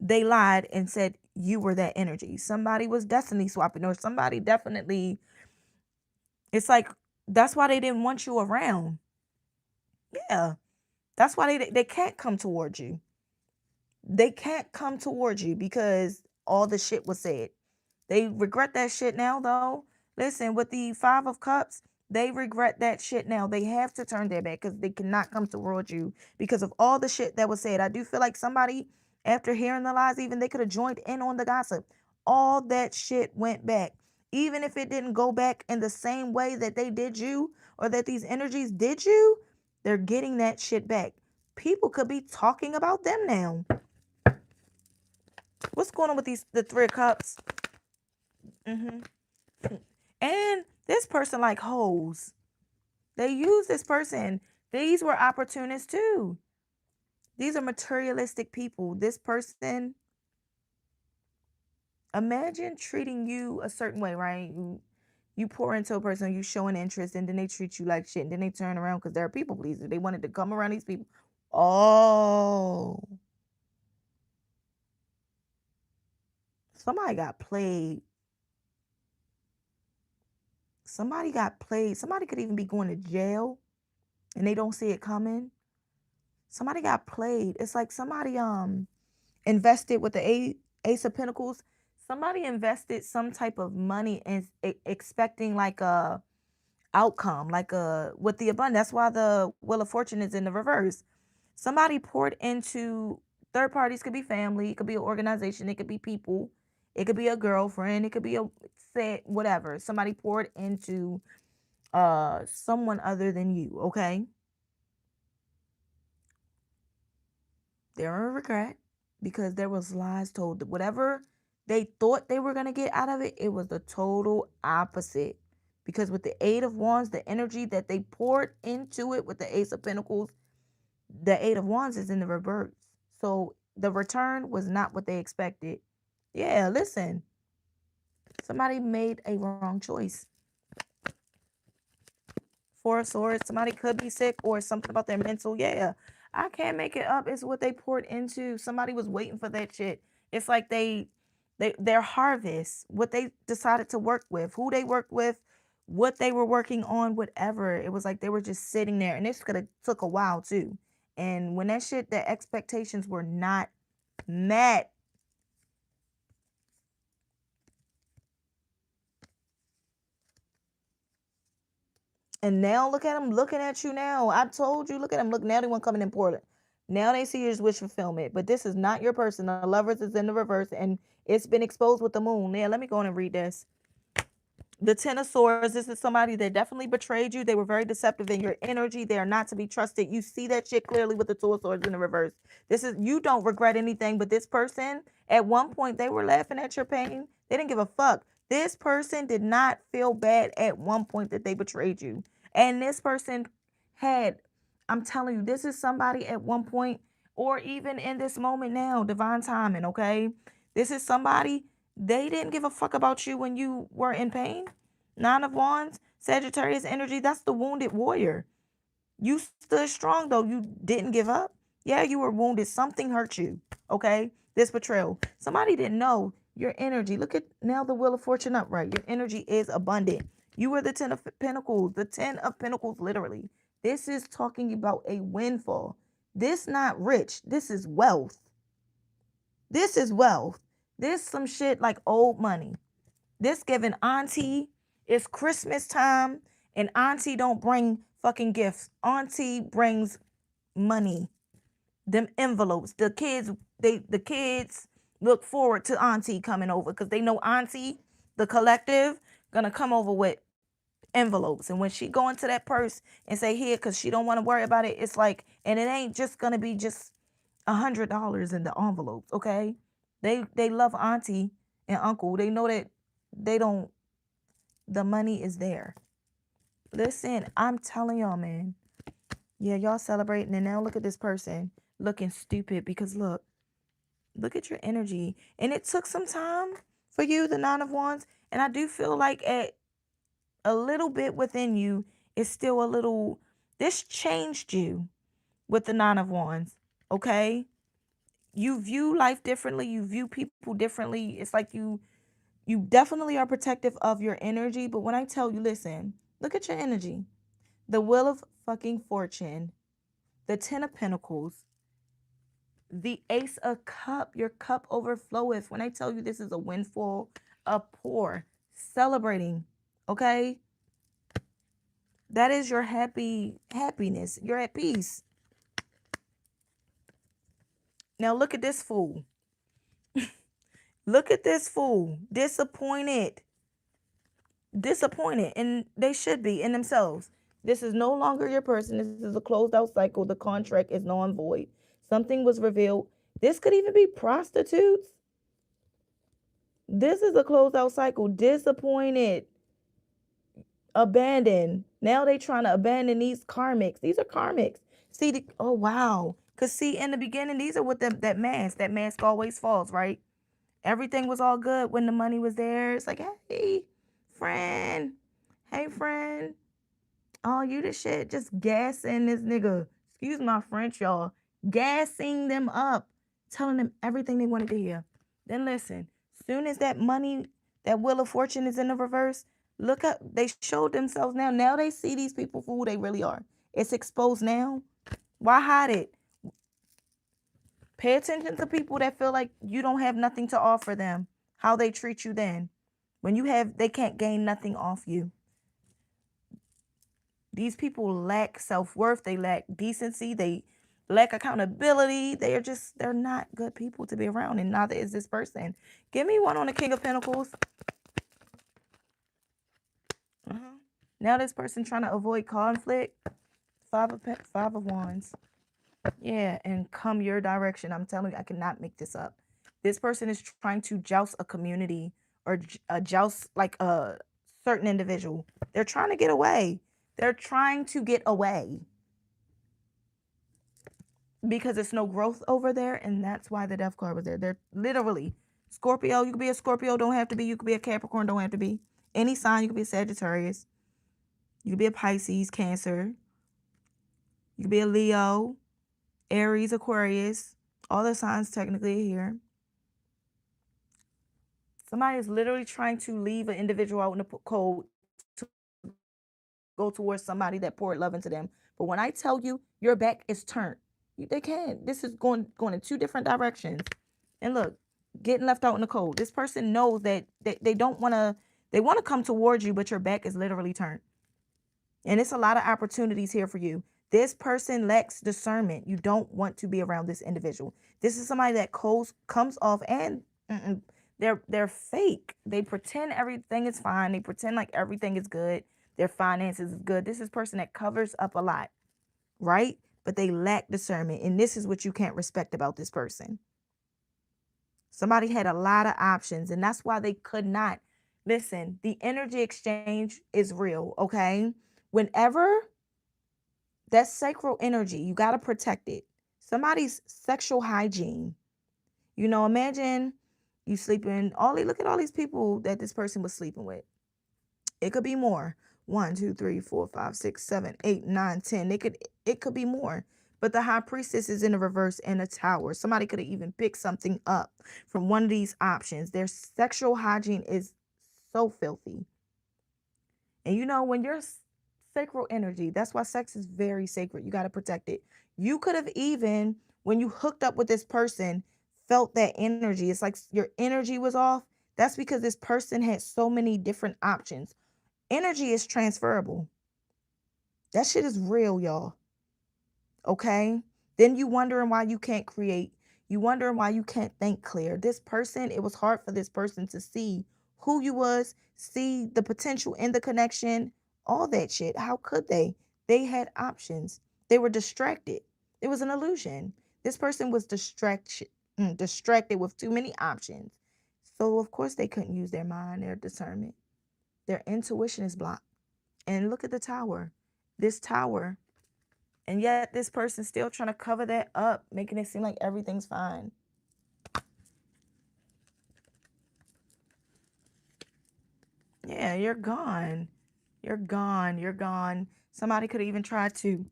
They lied and said you were that energy. Somebody was destiny swapping, or somebody definitely, it's like that's why they didn't want you around. Yeah. That's why they can't come towards you. They can't come towards you because all the shit was said. They regret that shit now though. Listen, with the Five of Cups, they regret that shit now. They have to turn their back because they cannot come towards you because of all the shit that was said. I do feel like somebody, after hearing the lies, even they could have joined in on the gossip. All that shit went back. Even if it didn't go back in the same way that they did you or that these energies did you, they're getting that shit back. People could be talking about them now. What's going on with the Three of Cups? And this person like hoes. They use this person. These were opportunists too. These are materialistic people. This person, imagine treating you a certain way, right? You pour into a person, you show an interest, and then they treat you like shit, and then they turn around because they're people pleasers. They wanted to come around these people. Oh. Somebody got played. Somebody got played. Somebody could even be going to jail and they don't see it coming. Somebody got played. It's like somebody invested with the Ace of Pentacles. Somebody invested some type of money and expecting like a outcome, like with the abundance. That's why the Wheel of Fortune is in the reverse. Somebody poured into third parties. Could be family, it could be an organization, it could be people, it could be a girlfriend, it could be a set, whatever. Somebody poured into someone other than you, okay? They're in regret because there was lies told. Whatever they thought they were going to get out of it, it was the total opposite. Because with the Eight of Wands, the energy that they poured into it with the Ace of Pentacles, the Eight of Wands is in the reverse. So the return was not what they expected. Yeah, listen. Somebody made a wrong choice. Four of Swords, somebody could be sick or something about their mental. Yeah, I can't make it up. It's what they poured into. Somebody was waiting for that shit. It's like their harvest, what they decided to work with, who they worked with, what they were working on, whatever. It was like they were just sitting there, and this could have took a while too. And when that shit, the expectations were not met. And now look at them looking at you now. I told you, look at them. Look, now they want coming in Portland. Now they see your wish fulfillment. But this is not your person. The Lovers is in the reverse, and it's been exposed with the moon. Yeah, let me go on and read this. The Ten of Swords, this is somebody that definitely betrayed you. They were very deceptive in your energy. They are not to be trusted. You see that shit clearly with the Two of Swords in the reverse. This is, you don't regret anything, but this person, at one point, they were laughing at your pain. They didn't give a fuck. This person did not feel bad at one point that they betrayed you. And this person had, I'm telling you, this is somebody at one point, or even in this moment now, divine timing, okay? This is somebody, they didn't give a fuck about you when you were in pain. Nine of Wands, Sagittarius energy, that's the wounded warrior. You stood strong though. You didn't give up. Yeah, you were wounded. Something hurt you, okay? This betrayal. Somebody didn't know your energy. Look at now the Wheel of Fortune upright. Your energy is abundant. You were the Ten of Pentacles. The Ten of Pentacles, literally. This is talking about a windfall. This not rich. This is wealth. This is wealth. This some shit like old money. This giving auntie, it's Christmas time, and auntie don't bring fucking gifts. Auntie brings money. Them envelopes. The kids look forward to auntie coming over because they know auntie, the collective, gonna come over with envelopes. And when she go into that purse and say here, because she don't want to worry about it, it's like, and it ain't just gonna be just $100 in the envelopes, okay? They love auntie and uncle. They know that they don't, the money is there. Listen, I'm telling y'all, man. Yeah, y'all celebrating, and now look at this person looking stupid because look at your energy. And it took some time for you, the Nine of Wands, and I do feel like at a little bit within you is still a little, this changed you with the Nine of Wands, okay? You view life differently, you view people differently. It's like you definitely are protective of your energy, but when I tell you, listen, look at your energy. The Wheel of fucking Fortune, the Ten of Pentacles, the Ace of Cup, your cup overfloweth. When I tell you this is a windfall, a pour, celebrating, okay? That is your happiness. You're at peace. Now look at this fool. Look at this fool. Disappointed, and they should be in themselves. This is no longer your person. This is a closed out cycle. The contract is null and void. Something was revealed. This could even be prostitutes. This is a closed out cycle. Disappointed, abandoned. Now they trying to abandon these karmics. These are karmics. See, oh wow. Because see, in the beginning, these are with that mask. That mask always falls, right? Everything was all good when the money was there. It's like, hey, friend. Hey, friend. Oh, you the shit. Just gassing this nigga. Excuse my French, y'all. Gassing them up. Telling them everything they wanted to hear. Then listen. Soon as that money, that Wheel of Fortune is in the reverse, look up. They showed themselves now. Now they see these people for who they really are. It's exposed now. Why hide it? Pay attention to people that feel like you don't have nothing to offer them. How they treat you then. When you have, they can't gain nothing off you. These people lack self-worth. They lack decency. They lack accountability. They're not good people to be around. And neither is this person. Give me one on the King of Pentacles. Now this person trying to avoid conflict. Five of Wands. Yeah, and come your direction. I'm telling you, I cannot make this up. This person is trying to joust a community or joust like a certain individual. They're trying to get away. They're trying to get away because there's no growth over there, and that's why the Death card was there. They're literally Scorpio. You could be a Scorpio, don't have to be. You could be a Capricorn, don't have to be. Any sign. You could be a Sagittarius. You could be a Pisces, Cancer. You could be a Leo, Aries, Aquarius. All the signs technically are here. Somebody is literally trying to leave an individual out in the cold to go towards somebody that poured love into them. But when I tell you your back is turned, they can't. This is going in two different directions. And look, getting left out in the cold. This person knows that they don't want to, they want to come towards you, but your back is literally turned. And it's a lot of opportunities here for you. This person lacks discernment. You don't want to be around this individual. This is somebody that comes off and They're fake. They pretend everything is fine. They pretend like everything is good. Their finances is good. This is a person that covers up a lot, right? But they lack discernment. And this is what you can't respect about this person. Somebody had a lot of options, and that's why they could not. Listen, the energy exchange is real, okay? Whenever that sacral energy, you got to protect it. Somebody's sexual hygiene. You know, imagine you sleeping, look at all these people that this person was sleeping with. It could be more. 1, 2, 3, 4, 5, 6, 7, 8, 9, 10. It could be more. But the high priestess is in the reverse in a tower. Somebody could have even picked something up from one of these options. Their sexual hygiene is so filthy. And you know, when your sacral energy, that's why sex is very sacred. You got to protect it. You could have even, when you hooked up with this person, felt that energy. It's like your energy was off. That's because this person had so many different options. Energy is transferable. That shit is real, y'all. Okay? Then you wondering why you can't create. You wondering why you can't think clear. This person, it was hard for this person to see who you was, see the potential in the connection, all that shit. How could they? They had options. They were distracted. It was an illusion. This person was distracted with too many options. So of course they couldn't use their mind, their discernment. Their intuition is blocked. And look at the tower. This tower. And yet this person's still trying to cover that up, making it seem like everything's fine. Yeah, you're gone. You're gone. You're gone. Somebody could even try to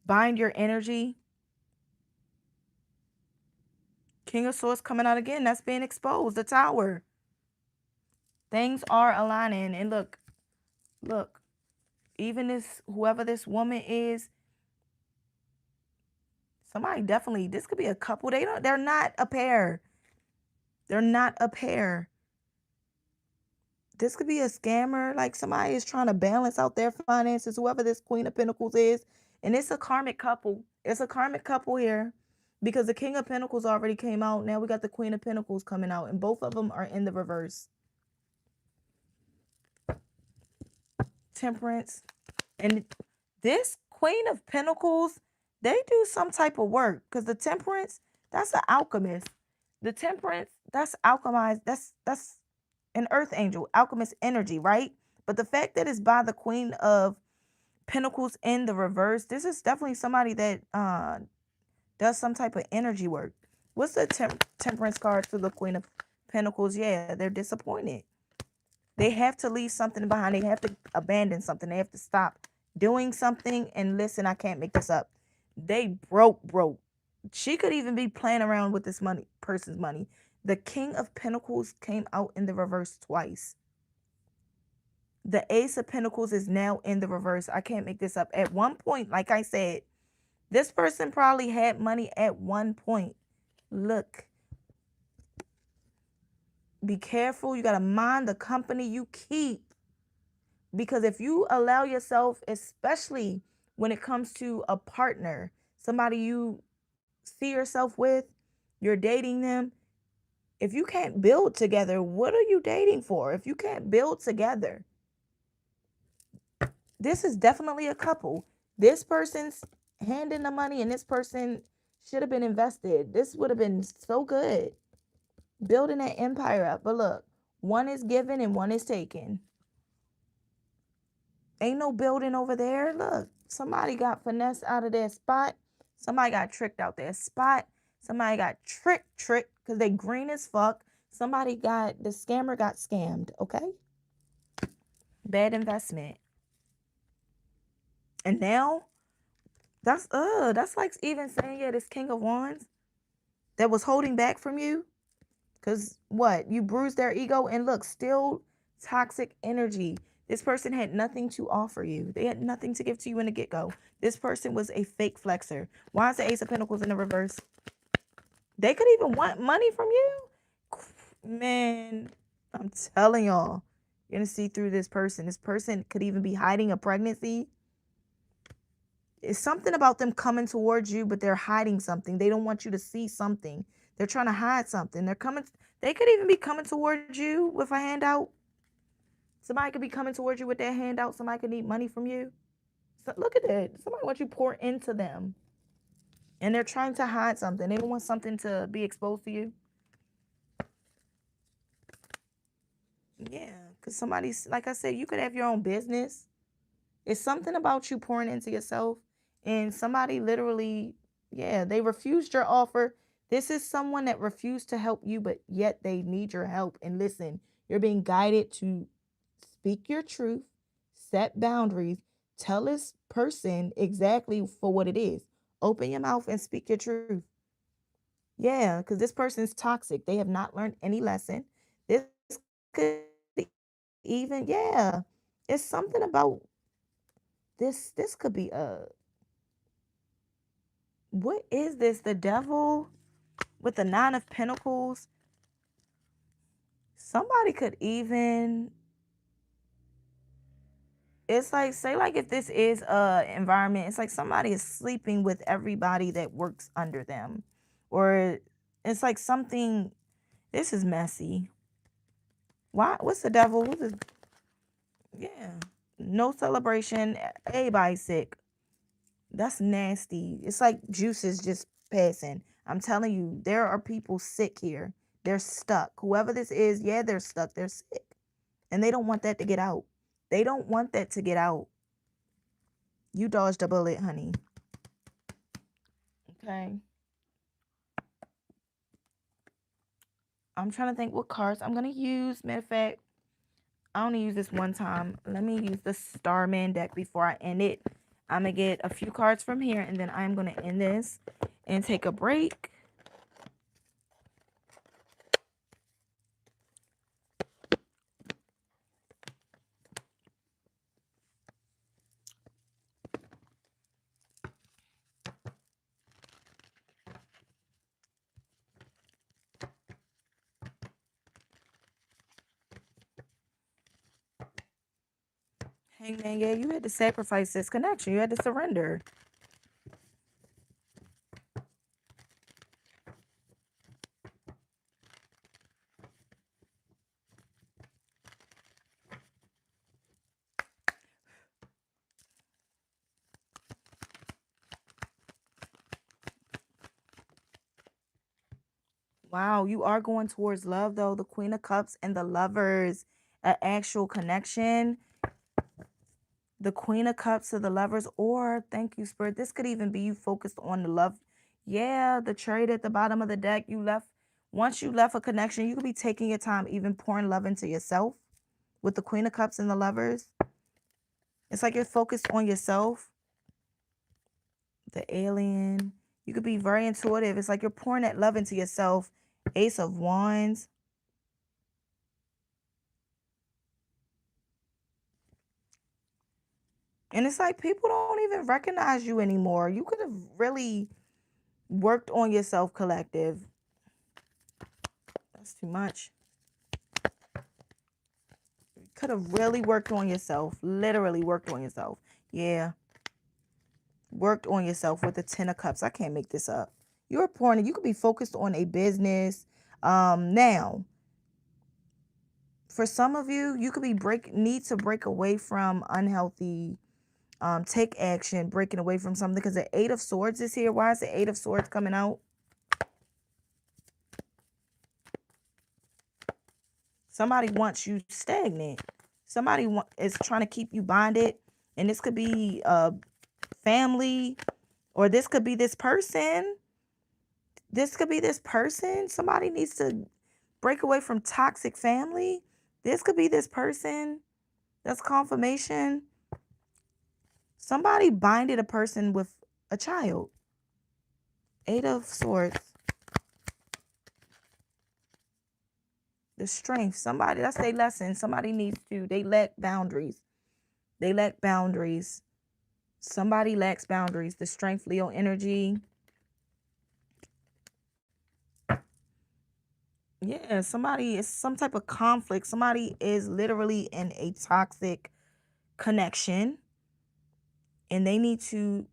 bind your energy. King of Swords coming out again. That's being exposed. The tower. Things are aligning. And look. Even this, whoever this woman is, somebody definitely, this could be a couple. They're not a pair. They're not a pair. This could be a scammer. Like somebody is trying to balance out their finances, whoever this Queen of Pentacles is. And it's a karmic couple. It's a karmic couple here because the King of Pentacles already came out. Now we got the Queen of Pentacles coming out, and both of them are in the reverse. Temperance. And this Queen of Pentacles, they do some type of work because the Temperance, that's an alchemist. The Temperance, that's alchemized. That's an earth angel, alchemist energy, right? But the fact that it's by the Queen of Pentacles in the reverse, this is definitely somebody that does some type of energy work. What's the Temperance card for the Queen of Pentacles? Yeah, they're disappointed. They have to leave something behind. They have to abandon something. They have to stop doing something. And listen, I can't make this up. They broke. She could even be playing around with this person's money. The King of Pentacles came out in the reverse twice. The Ace of Pentacles is now in the reverse. I can't make this up. At one point, like I said, this person probably had money at one point. Look. Be careful. You got to mind the company you keep. Because if you allow yourself, especially when it comes to a partner, somebody you see yourself with, you're dating them. If you can't build together, what are you dating for? If you can't build together, this is definitely a couple. This person's handing the money and this person should have been invested. This would have been so good. Building that empire up. But look, one is given and one is taken. Ain't no building over there. Look, somebody got finessed out of their spot. Somebody got tricked out their spot. Somebody got tricked because they green as fuck. The scammer got scammed, okay? Bad investment. And now, that's like even saying, yeah, this King of Wands that was holding back from you. Because what? You bruised their ego and look, still toxic energy. This person had nothing to offer you. They had nothing to give to you in the get-go. This person was a fake flexer. Why is the Ace of Pentacles in the reverse? They could even want money from you. Man, I'm telling y'all, you're going to see through this person. This person could even be hiding a pregnancy. It's something about them coming towards you, but they're hiding something. They don't want you to see something. They're trying to hide something. They could even be coming towards you with a handout. Somebody could be coming towards you with their handout. Somebody could need money from you. So look at that. Somebody wants you to pour into them. And they're trying to hide something. They don't want something to be exposed to you. Yeah, because somebody's, like I said, you could have your own business. It's something about you pouring into yourself. And somebody literally, yeah, they refused your offer. This is someone that refused to help you, but yet they need your help. And listen, you're being guided to speak your truth, set boundaries, tell this person exactly for what it is. Open your mouth and speak your truth. Yeah, because this person's toxic. They have not learned any lesson. This could even, yeah, it's something about this. This could be what is this? The devil with the nine of pentacles. Somebody could even, it's like, say like if this is a environment, it's like somebody is sleeping with everybody that works under them. Or it's like something, this is messy. Why? What's the devil? What is, yeah. No celebration. Everybody's sick. That's nasty. It's like juices just passing. I'm telling you, there are people sick here. They're stuck. Whoever this is, yeah, they're stuck. They're sick. And they don't want that to get out. They don't want that to get out. You dodged a bullet, honey. Okay. I'm trying to think what cards I'm going to use. Matter of fact, I only use this one time. Let me use the Starman deck before I end it. I'm going to get a few cards from here, and then I'm going to end this and take a break. Hangman, yeah, you had to sacrifice this connection. You had to surrender. Wow, you are going towards love, though. The Queen of Cups and the Lovers, an actual connection. The Queen of Cups to the Lovers, or thank you, Spirit. This could even be you focused on the love. Yeah, the trade at the bottom of the deck. You left, once you left a connection, you could be taking your time, even pouring love into yourself with the Queen of Cups and the Lovers. It's like you're focused on yourself. The Alien. You could be very intuitive. It's like you're pouring that love into yourself. Ace of Wands. And it's like people don't even recognize you anymore. You could have really worked on yourself, collective. That's too much. Could have really worked on yourself. Literally worked on yourself. Yeah. Worked on yourself with the Ten of Cups. I can't make this up. You're pouring. You could be focused on a business. Now, for some of you, you could be need to break away from unhealthy, take action, breaking away from something, because the Eight of Swords is here. Why is the Eight of Swords coming out? Somebody wants you stagnant. Somebody is trying to keep you bonded. And this could be family, or this could be this person. This could be this person. Somebody needs to break away from toxic family. This could be this person. That's confirmation. Somebody binded a person with a child. Eight of Swords. The strength. Somebody, that's their lesson. Somebody needs to, they lack boundaries. They lack boundaries. Somebody lacks boundaries. The strength, Leo energy. Yeah, somebody is some type of conflict. Somebody is literally in a toxic connection, and they need to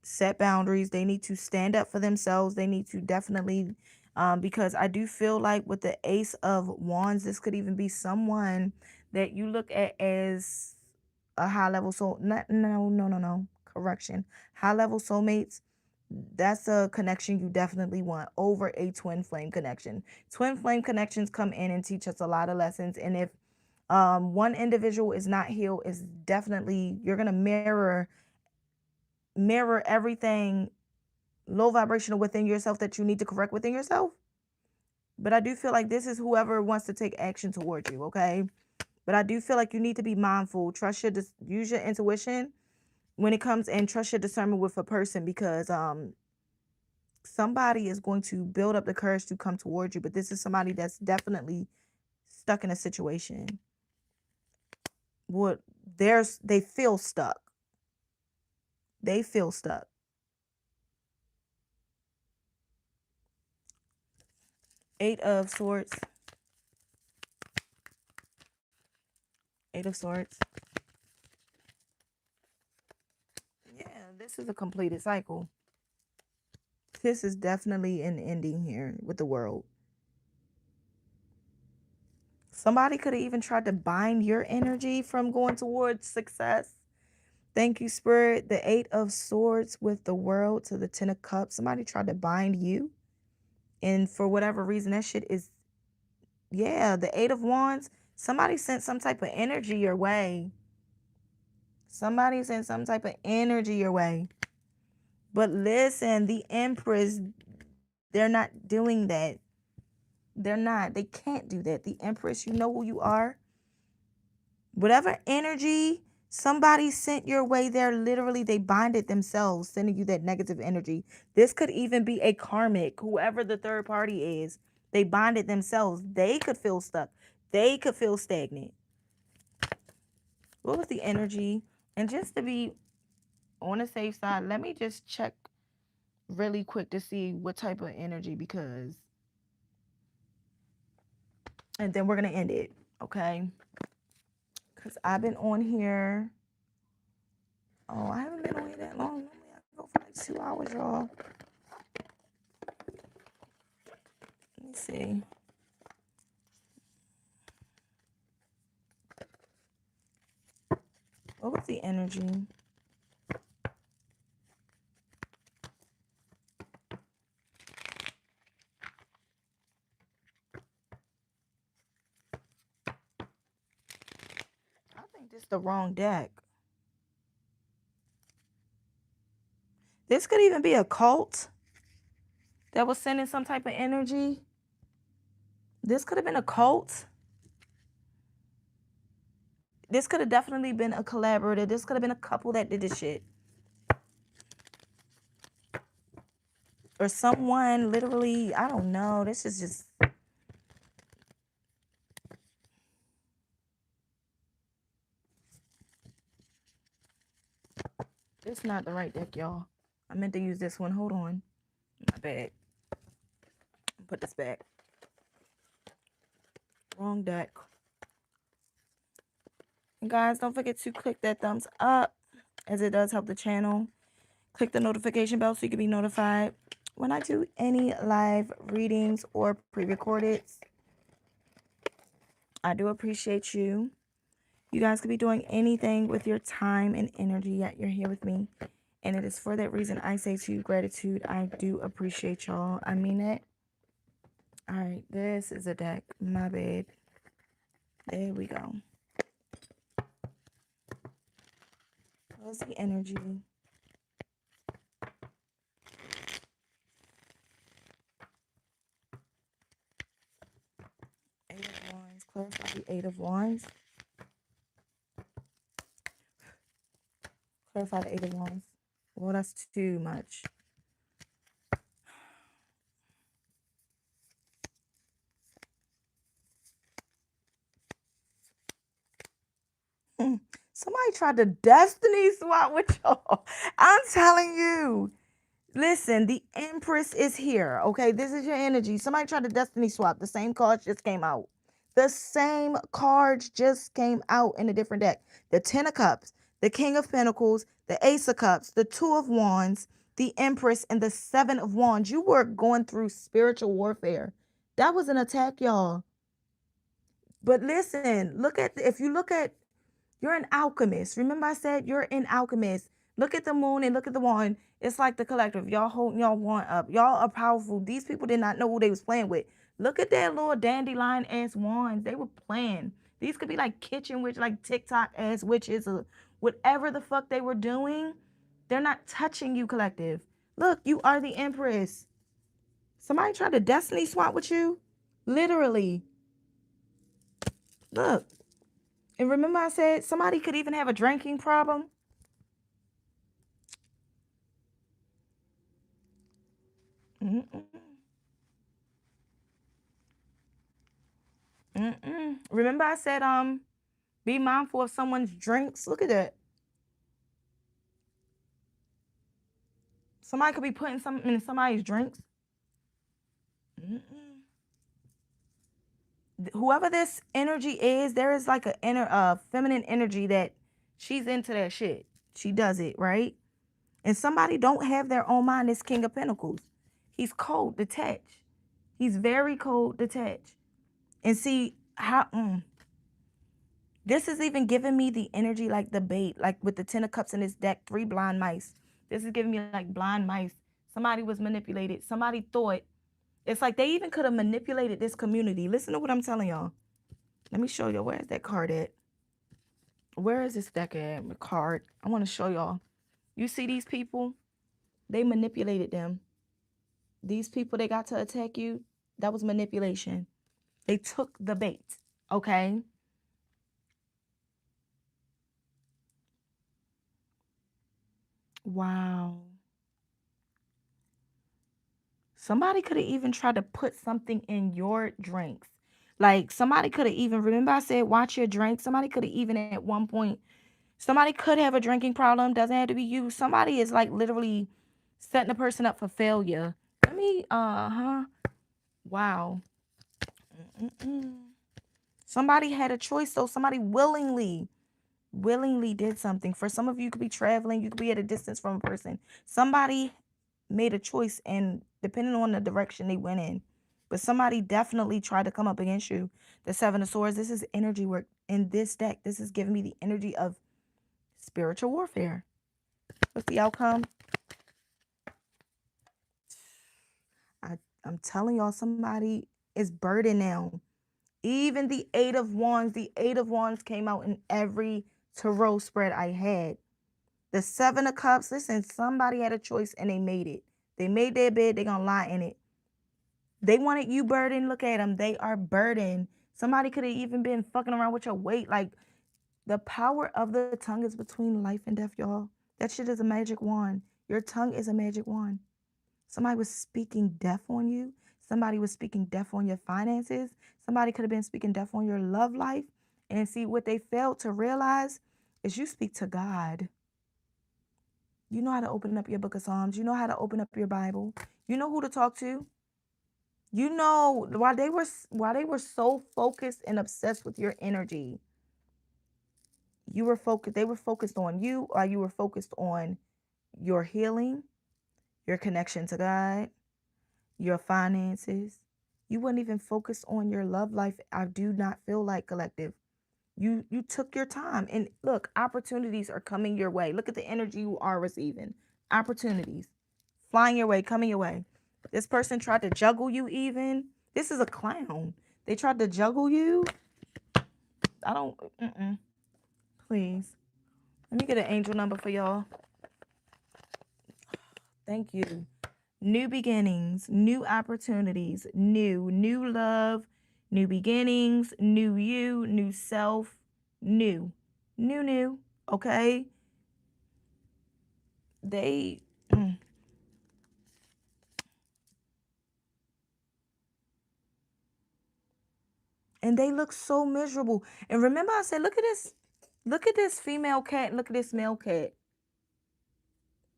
set boundaries. They need to stand up for themselves. They need to definitely Because I do feel like with the Ace of Wands, this could even be someone that you look at as a high level soul. Not, no, no, no, no. Correction. High level soulmates. That's a connection you definitely want over a twin flame connection. Twin flame connections come in and teach us a lot of lessons. And if one individual is not healed, is definitely you're gonna mirror everything low vibrational within yourself that you need to correct within yourself. But I do feel like this is whoever wants to take action towards you, okay? But I do feel like you need to be mindful. Trust your use your intuition when it comes, and trust your discernment with a person, because somebody is going to build up the courage to come towards you, but this is somebody that's definitely stuck in a situation. What they feel stuck. They feel stuck. Eight of Swords. Eight of Swords. Yeah, this is a completed cycle. This is definitely an ending here with the world. Somebody could have even tried to bind your energy from going towards success. Thank you, Spirit. The Eight of Swords with the World to the Ten of Cups. Somebody tried to bind you. And for whatever reason, that shit is, yeah, the Eight of Wands. Somebody sent some type of energy your way. Somebody sent some type of energy your way. But listen, the Empress, they're not doing that. They're not. They can't do that. The Empress, you know who you are. Whatever energy somebody sent your way there, literally they binded themselves, sending you that negative energy. This could even be a karmic, whoever the third party is. They bonded themselves. They could feel stuck. They could feel stagnant. What was the energy? And just to be on the safe side, let me just check really quick to see what type of energy, because, and then we're going to end it, okay? Because I've been on here. Oh, I haven't been on here that long. Normally I go for like 2 hours, y'all. Let me see. What was the energy? I think this is the wrong deck. This could even be a cult that was sending some type of energy. This could have been a cult. This could have definitely been a collaborator. This could have been a couple that did this shit. Or someone literally, I don't know. This is just... It's not the right deck, y'all. I meant to use this one. Hold on. My bad. Put this back. Wrong deck. And guys, don't forget to click that thumbs up, as it does help the channel. Click the notification bell so you can be notified when I do any live readings or pre-recorded. I do appreciate you. You guys could be doing anything with your time and energy, yet you're here with me. And it is for that reason I say to you, gratitude. I do appreciate y'all. I mean it. All right, this is a deck. My bad. There we go. What's the energy? Eight of Wands. Clarify the Eight of Wands. Clarify the Eight of Wands. Well, that's too much. Somebody tried to destiny swap with y'all. I'm telling you. Listen, the Empress is here, okay? This is your energy. Somebody tried to destiny swap. The same cards just came out. The same cards just came out in a different deck. The Ten of Cups, the King of Pentacles, the Ace of Cups, the Two of Wands, the Empress and the Seven of Wands. You were going through spiritual warfare. That was an attack, y'all. But listen, if you look at, you're an alchemist. Remember I said you're an alchemist. Look at the moon and look at the wand. It's like the collective. Y'all holding y'all wand up. Y'all are powerful. These people did not know who they was playing with. Look at that little dandelion ass wands. They were playing. These could be like kitchen witch, like TikTok ass witches, or whatever the fuck they were doing. They're not touching you, collective. Look, you are the Empress. Somebody tried to destiny swap with you? Literally. Look. And remember I said somebody could even have a drinking problem? Mm-mm. Mm-mm. Remember I said, be mindful of someone's drinks? Look at that. Somebody could be putting something in somebody's drinks. Mm-mm. Whoever this energy is, there is like a inner feminine energy that she's into that shit. She does it, right? And somebody don't have their own mind. This King of Pentacles. He's cold, detached. He's very cold, detached. And see how this is even giving me the energy like the bait, like with the Ten of Cups in this deck, 3 blind mice. This is giving me like blind mice. Somebody was manipulated. Somebody thought, it's like they even could have manipulated this community. Listen to what I'm telling y'all. Let me show you. Where's that card at? Where is this deck at? The card. I want to show y'all. You see these people? They manipulated them. These people, they got to attack you. That was manipulation. They took the bait. Okay? Wow. Somebody could have even tried to put something in your drinks. Like somebody could have even, remember I said, watch your drink. Somebody could have even at one point, somebody could have a drinking problem. Doesn't have to be you. Somebody is like literally setting a person up for failure. Let me, wow. Mm-mm. Somebody had a choice, though. Somebody willingly did something. For some of you, you could be traveling. You could be at a distance from a person. Somebody made a choice, and depending on the direction they went in, but somebody definitely tried to come up against you. The Seven of Swords, this is energy work in this deck. This is giving me the energy of spiritual warfare. What's the outcome? I'm telling y'all, somebody is burdened now. Even the Eight of Wands came out in every tarot spread I had. The Seven of Cups, listen, somebody had a choice and they made it. They made their bed, they're gonna lie in it. They wanted you burdened. Look at them. They are burdened. Somebody could have even been fucking around with your weight. Like, the power of the tongue is between life and death, y'all. That shit is a magic wand. Your tongue is a magic wand. Somebody was speaking death on you. Somebody was speaking death on your finances. Somebody could have been speaking death on your love life. And see, what they failed to realize is you speak to God. You know how to open up your book of Psalms. You know how to open up your Bible. You know who to talk to. You know, while they were so focused and obsessed with your energy, they were focused on you, or you were focused on your healing, your connection to God, your finances. You weren't even focused on your love life. I do not feel like, collective. You took your time, and look, opportunities are coming your way. Look at the energy you are receiving. Opportunities flying your way, coming your way. This person tried to juggle you even. This is a clown. They tried to juggle you. I don't, please. Let me get an angel number for y'all. Thank you. New beginnings, new opportunities, new love, new beginnings, new you, new self, new. Okay? They, and they look so miserable. And remember I said, look at this female cat, look at this male cat.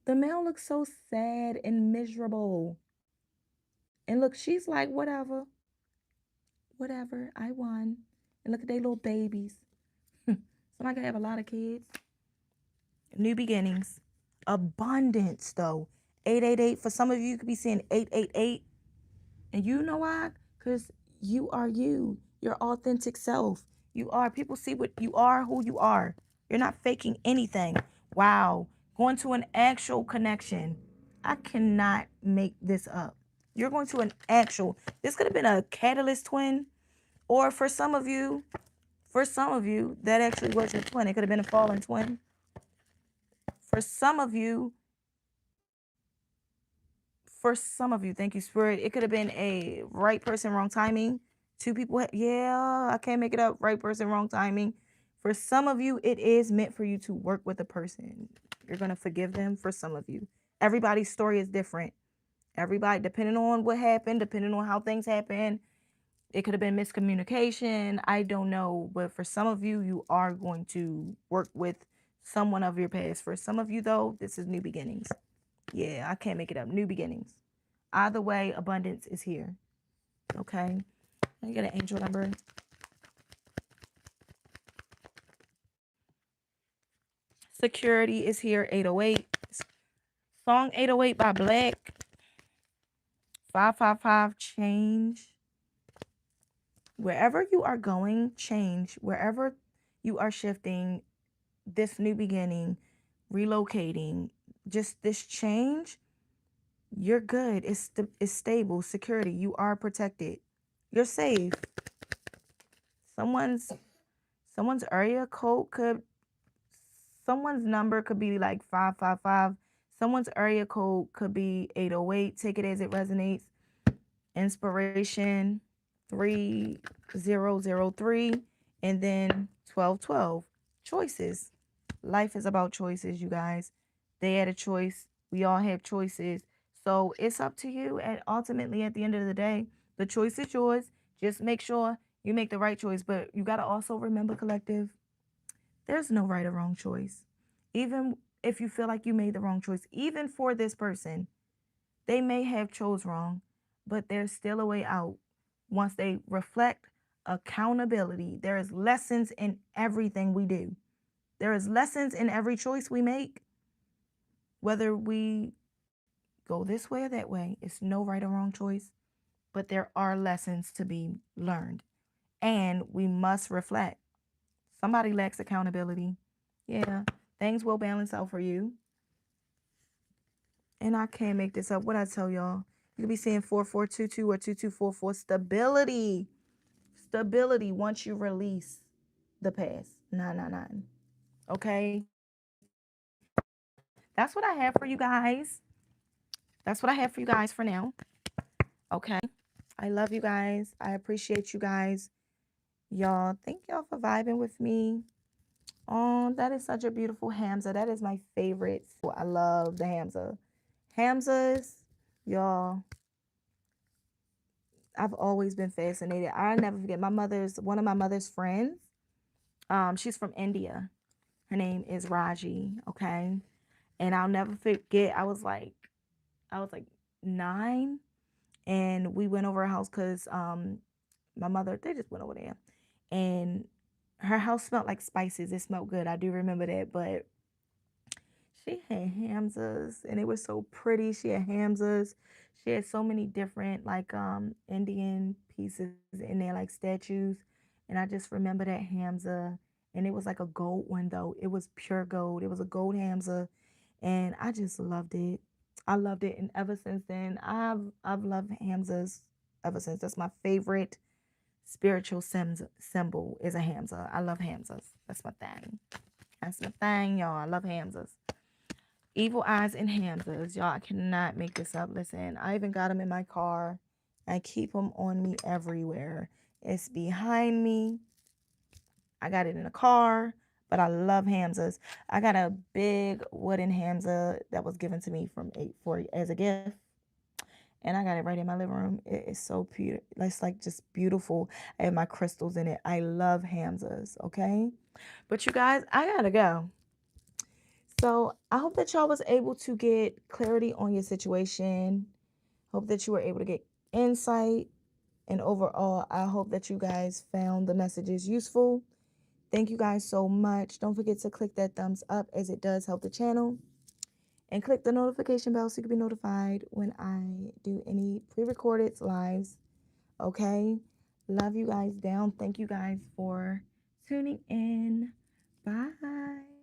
The male looks so sad and miserable. And look, she's like, whatever, I won. And look at they little babies. Somebody could have a lot of kids. New beginnings. Abundance, though. 888. For some of you, you could be seeing 888. And you know why? Because you are you, your authentic self. You are. People see what you are, who you are. You're not faking anything. Wow. Going to an actual connection. I cannot make this up. You're going to an actual, this could have been a catalyst twin, or for some of you, that actually was your twin. It could have been a fallen twin. For some of you, thank you, Spirit. It could have been a right person, wrong timing. Two people, yeah, I can't make it up. Right person, wrong timing. For some of you, it is meant for you to work with a person. You're going to forgive them. For some of you, everybody's story is different. Everybody, depending on what happened, depending on how things happen, it could have been miscommunication. I don't know. But for some of you, you are going to work with someone of your past. For some of you, though, this is new beginnings. Yeah, I can't make it up. New beginnings. Either way, abundance is here. Okay. You get an angel number. Security is here. 808. Song 808 by Black. 555. Change. Wherever you are going, change. Wherever you are shifting, this new beginning, relocating, just this change, you're good. It's stable. Security. You are protected. You're safe. Someone's area code could, someone's number could be like 555. Someone's area code could be 808. Take it as it resonates. Inspiration 3003, and then 1212. Choices. Life is about choices, you guys. They had a choice. We all have choices. So it's up to you. And ultimately, at the end of the day, the choice is yours. Just make sure you make the right choice. But you got to also remember, collective, there's no right or wrong choice. Even if you feel like you made the wrong choice, even for this person, they may have chose wrong, but there's still a way out. Once they reflect accountability, there is lessons in everything we do. There is lessons in every choice we make. Whether we go this way or that way, it's no right or wrong choice, but there are lessons to be learned. And we must reflect. Somebody lacks accountability. Yeah, things will balance out for you. And I can't make this up. What I tell y'all, you could be seeing 4422 or 2244. Stability. Stability once you release the past. 999. Okay. That's what I have for you guys. That's what I have for you guys for now. Okay. I love you guys. I appreciate you guys. Y'all, thank y'all for vibing with me. Oh, that is such a beautiful Hamza. That is my favorite. I love the Hamza. Hamzas, y'all, I've always been fascinated. I never forget one of my mother's friends. She's from India. Her name is Raji. Okay. And I'll never forget. I was like 9, and we went over her house because my mother, they just went over there, and her house smelled like spices. It smelled good. I do remember that. But she had Hamzas, and it was so pretty. She had Hamzas. She had so many different like Indian pieces in there, like statues. And I just remember that Hamza. And it was like a gold one though. It was pure gold. It was a gold Hamza. And I just loved it. I loved it. And ever since then, I've loved Hamzas ever since. That's my favorite spiritual symbol is a Hamza. I love Hamzas. That's my thing. That's my thing, y'all. I love Hamzas. Evil eyes and Hamzas. Y'all, I cannot make this up. Listen, I even got them in my car. I keep them on me everywhere. It's behind me. I got it in the car, but I love Hamzas. I got a big wooden Hamza that was given to me from as a gift. And I got it right in my living room. It is so beautiful. It's like just beautiful. I have my crystals in it. I love Hamzas, okay? But you guys, I gotta go. So I hope that y'all was able to get clarity on your situation. Hope that you were able to get insight. And overall, I hope that you guys found the messages useful. Thank you guys so much. Don't forget to click that thumbs up as it does help the channel. And click the notification bell so you can be notified when I do any pre-recorded lives. Okay? Love you guys down. Thank you guys for tuning in. Bye.